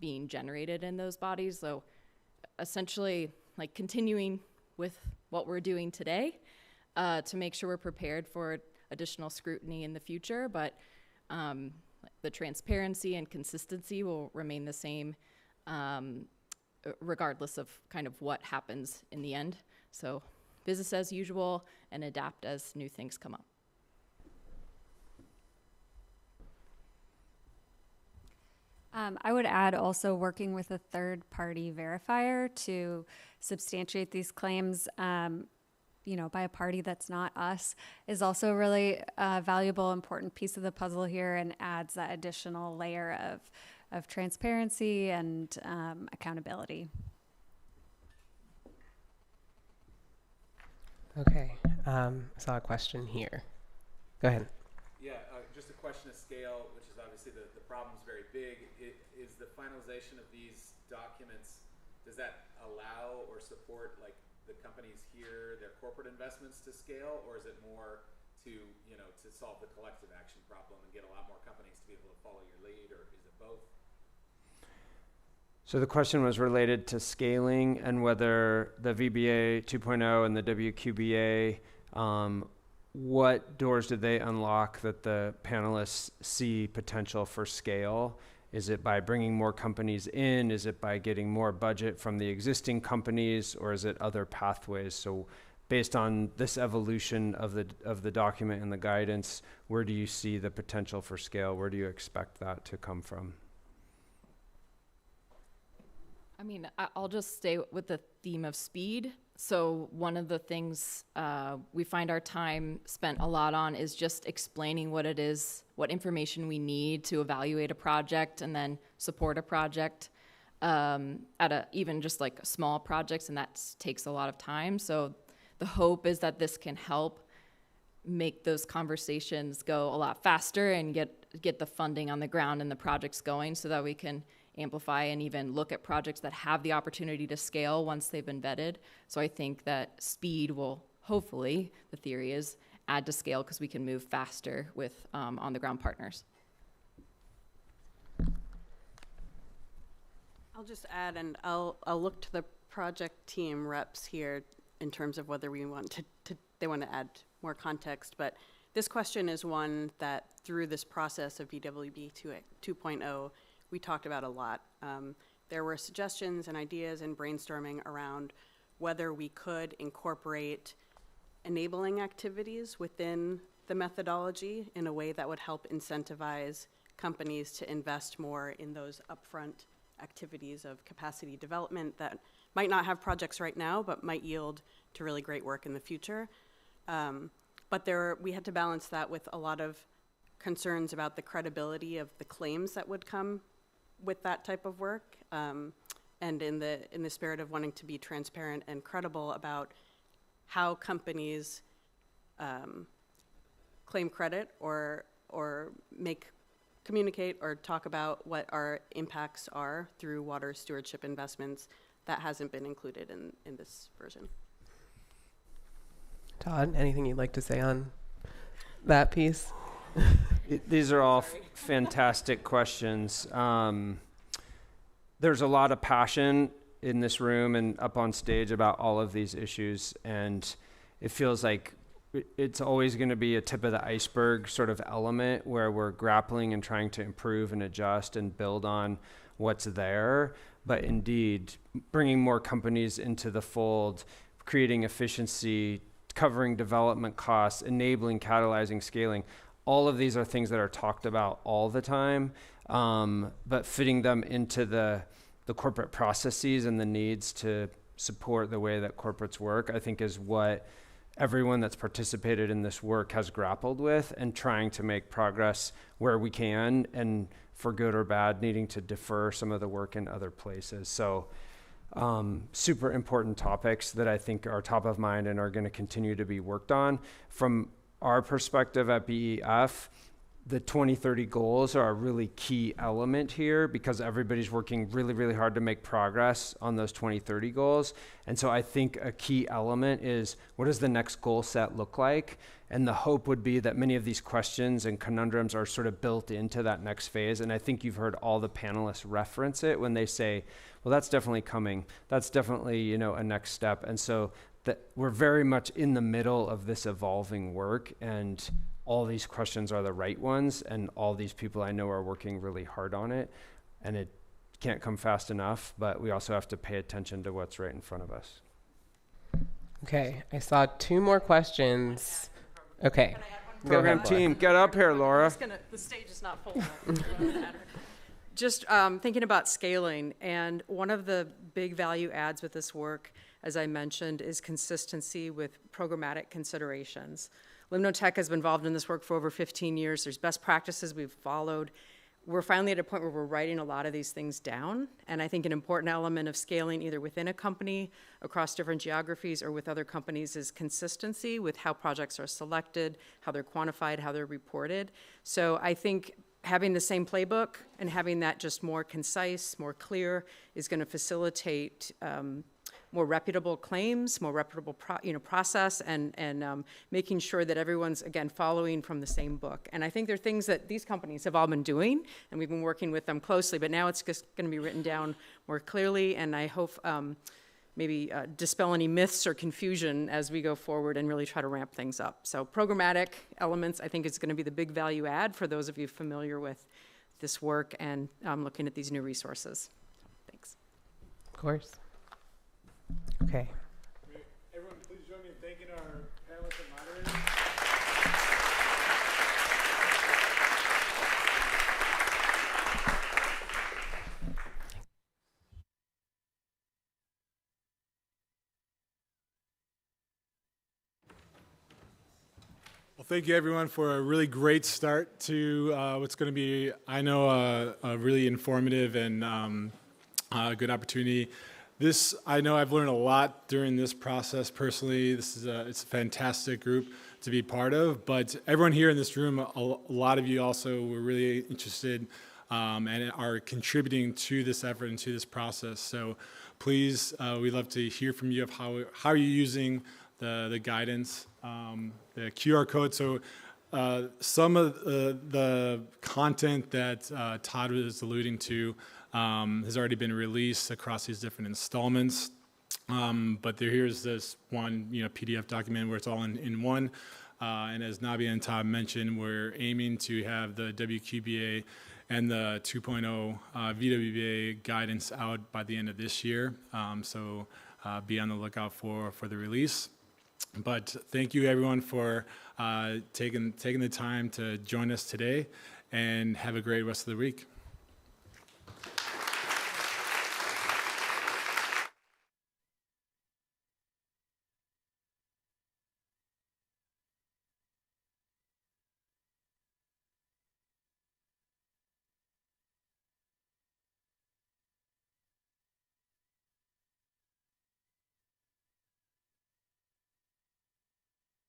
being generated in those bodies. So essentially, like, continuing with what we're doing today, to make sure we're prepared for additional scrutiny in the future, but the transparency and consistency will remain the same regardless of kind of what happens in the end. So business as usual, and adapt as new things come up. I would add also working with a third-party verifier to substantiate these claims, by a party that's not us, is also a really valuable, important piece of the puzzle here, and adds that additional layer of transparency and accountability. Okay, I saw a question here. Go ahead. Yeah, just a question of scale, which is obviously the problem's very big. Is the finalization of these documents, does that allow or support, like, the companies here, their corporate investments to scale, or is it more to solve the collective action problem and get a lot more companies to be able to follow your lead, or is it both? So the question was related to scaling and whether the VBA 2.0 and the WQBA, what doors did they unlock that the panelists see potential for scale? Is it by bringing more companies in? Is it by getting more budget from the existing companies, or is it other pathways? So based on this evolution of the document and the guidance, where do you see the potential for scale? Where do you expect that to come from? I mean, I'll just stay with the theme of speed. So one of the things we find our time spent a lot on is just explaining what it is, what information we need to evaluate a project and then support a project even just like small projects, and that takes a lot of time. So the hope is that this can help make those conversations go a lot faster and get the funding on the ground and the projects going, so that we can amplify and even look at projects that have the opportunity to scale once they've been vetted. So I think that speed will, hopefully, the theory is, add to scale, because we can move faster with on-the-ground partners. I'll just add, and I'll look to the project team reps here in terms of whether we want they want to add more context. But this question is one that through this process of VWB 2.0, we talked about a lot. There were suggestions and ideas and brainstorming around whether we could incorporate enabling activities within the methodology in a way that would help incentivize companies to invest more in those upfront activities of capacity development that might not have projects right now, but might yield to really great work in the future. But but we had to balance that with a lot of concerns about the credibility of the claims that would come with that type of work, and in the spirit of wanting to be transparent and credible about how companies claim credit or communicate or talk about what our impacts are through water stewardship investments. That hasn't been included in this version. Todd, anything you'd like to say on that piece? These are all fantastic questions. There's a lot of passion in this room and up on stage about all of these issues, and it feels like it's always going to be a tip of the iceberg sort of element where we're grappling and trying to improve and adjust and build on what's there. But indeed, bringing more companies into the fold, creating efficiency, covering development costs, enabling, catalyzing, scaling, all of these are things that are talked about all the time, but fitting them into the corporate processes and the needs to support the way that corporates work, I think is what everyone that's participated in this work has grappled with, and trying to make progress where we can, and for good or bad, needing to defer some of the work in other places. So super important topics that I think are top of mind and are going to continue to be worked on. From our perspective at BEF, the 2030 goals are a really key element here because everybody's working really, really hard to make progress on those 2030 goals. And so I think a key element is, what does the next goal set look like? And the hope would be that many of these questions and conundrums are sort of built into that next phase. And I think you've heard all the panelists reference it when they say, well, that's definitely coming. That's definitely, a next step. And so that we're very much in the middle of this evolving work, and all these questions are the right ones, and all these people I know are working really hard on it, and it can't come fast enough, but we also have to pay attention to what's right in front of us. Okay, I saw 2 more questions. Okay. Program team, get up here, Laura. The stage is not full enough. Just thinking about scaling, and one of the big value adds with this work, as I mentioned, is consistency with programmatic considerations. Limnotech has been involved in this work for over 15 years. There's best practices we've followed. We're finally at a point where we're writing a lot of these things down, and I think an important element of scaling either within a company, across different geographies, or with other companies is consistency with how projects are selected, how they're quantified, how they're reported. So I think having the same playbook and having that just more concise, more clear, is going to facilitate more reputable claims, more reputable process, and making sure that everyone's, again, following from the same book. And I think there are things that these companies have all been doing, and we've been working with them closely, but now it's just going to be written down more clearly, and I hope maybe dispel any myths or confusion as we go forward and really try to ramp things up. So programmatic elements, I think, is going to be the big value add for those of you familiar with this work and looking at these new resources. Thanks. Of course. Okay. Everyone, please join me in thanking our panelists and moderators. Well, thank you everyone for a really great start to what's going to be, I know, a really informative and good opportunity. This, I know I've learned a lot during this process personally. This is it's a fantastic group to be part of, but everyone here in this room, a lot of you also were really interested and are contributing to this effort and to this process. So please, we'd love to hear from you of how are you using the guidance, the QR code. So some of the content that Todd was alluding to has already been released across these different installments. But here's this one, PDF document where it's all in one. And as Nabia and Todd mentioned, we're aiming to have the WQBA and the 2.0 VWBA guidance out by the end of this year. So be on the lookout for the release. But thank you everyone for taking the time to join us today, and have a great rest of the week.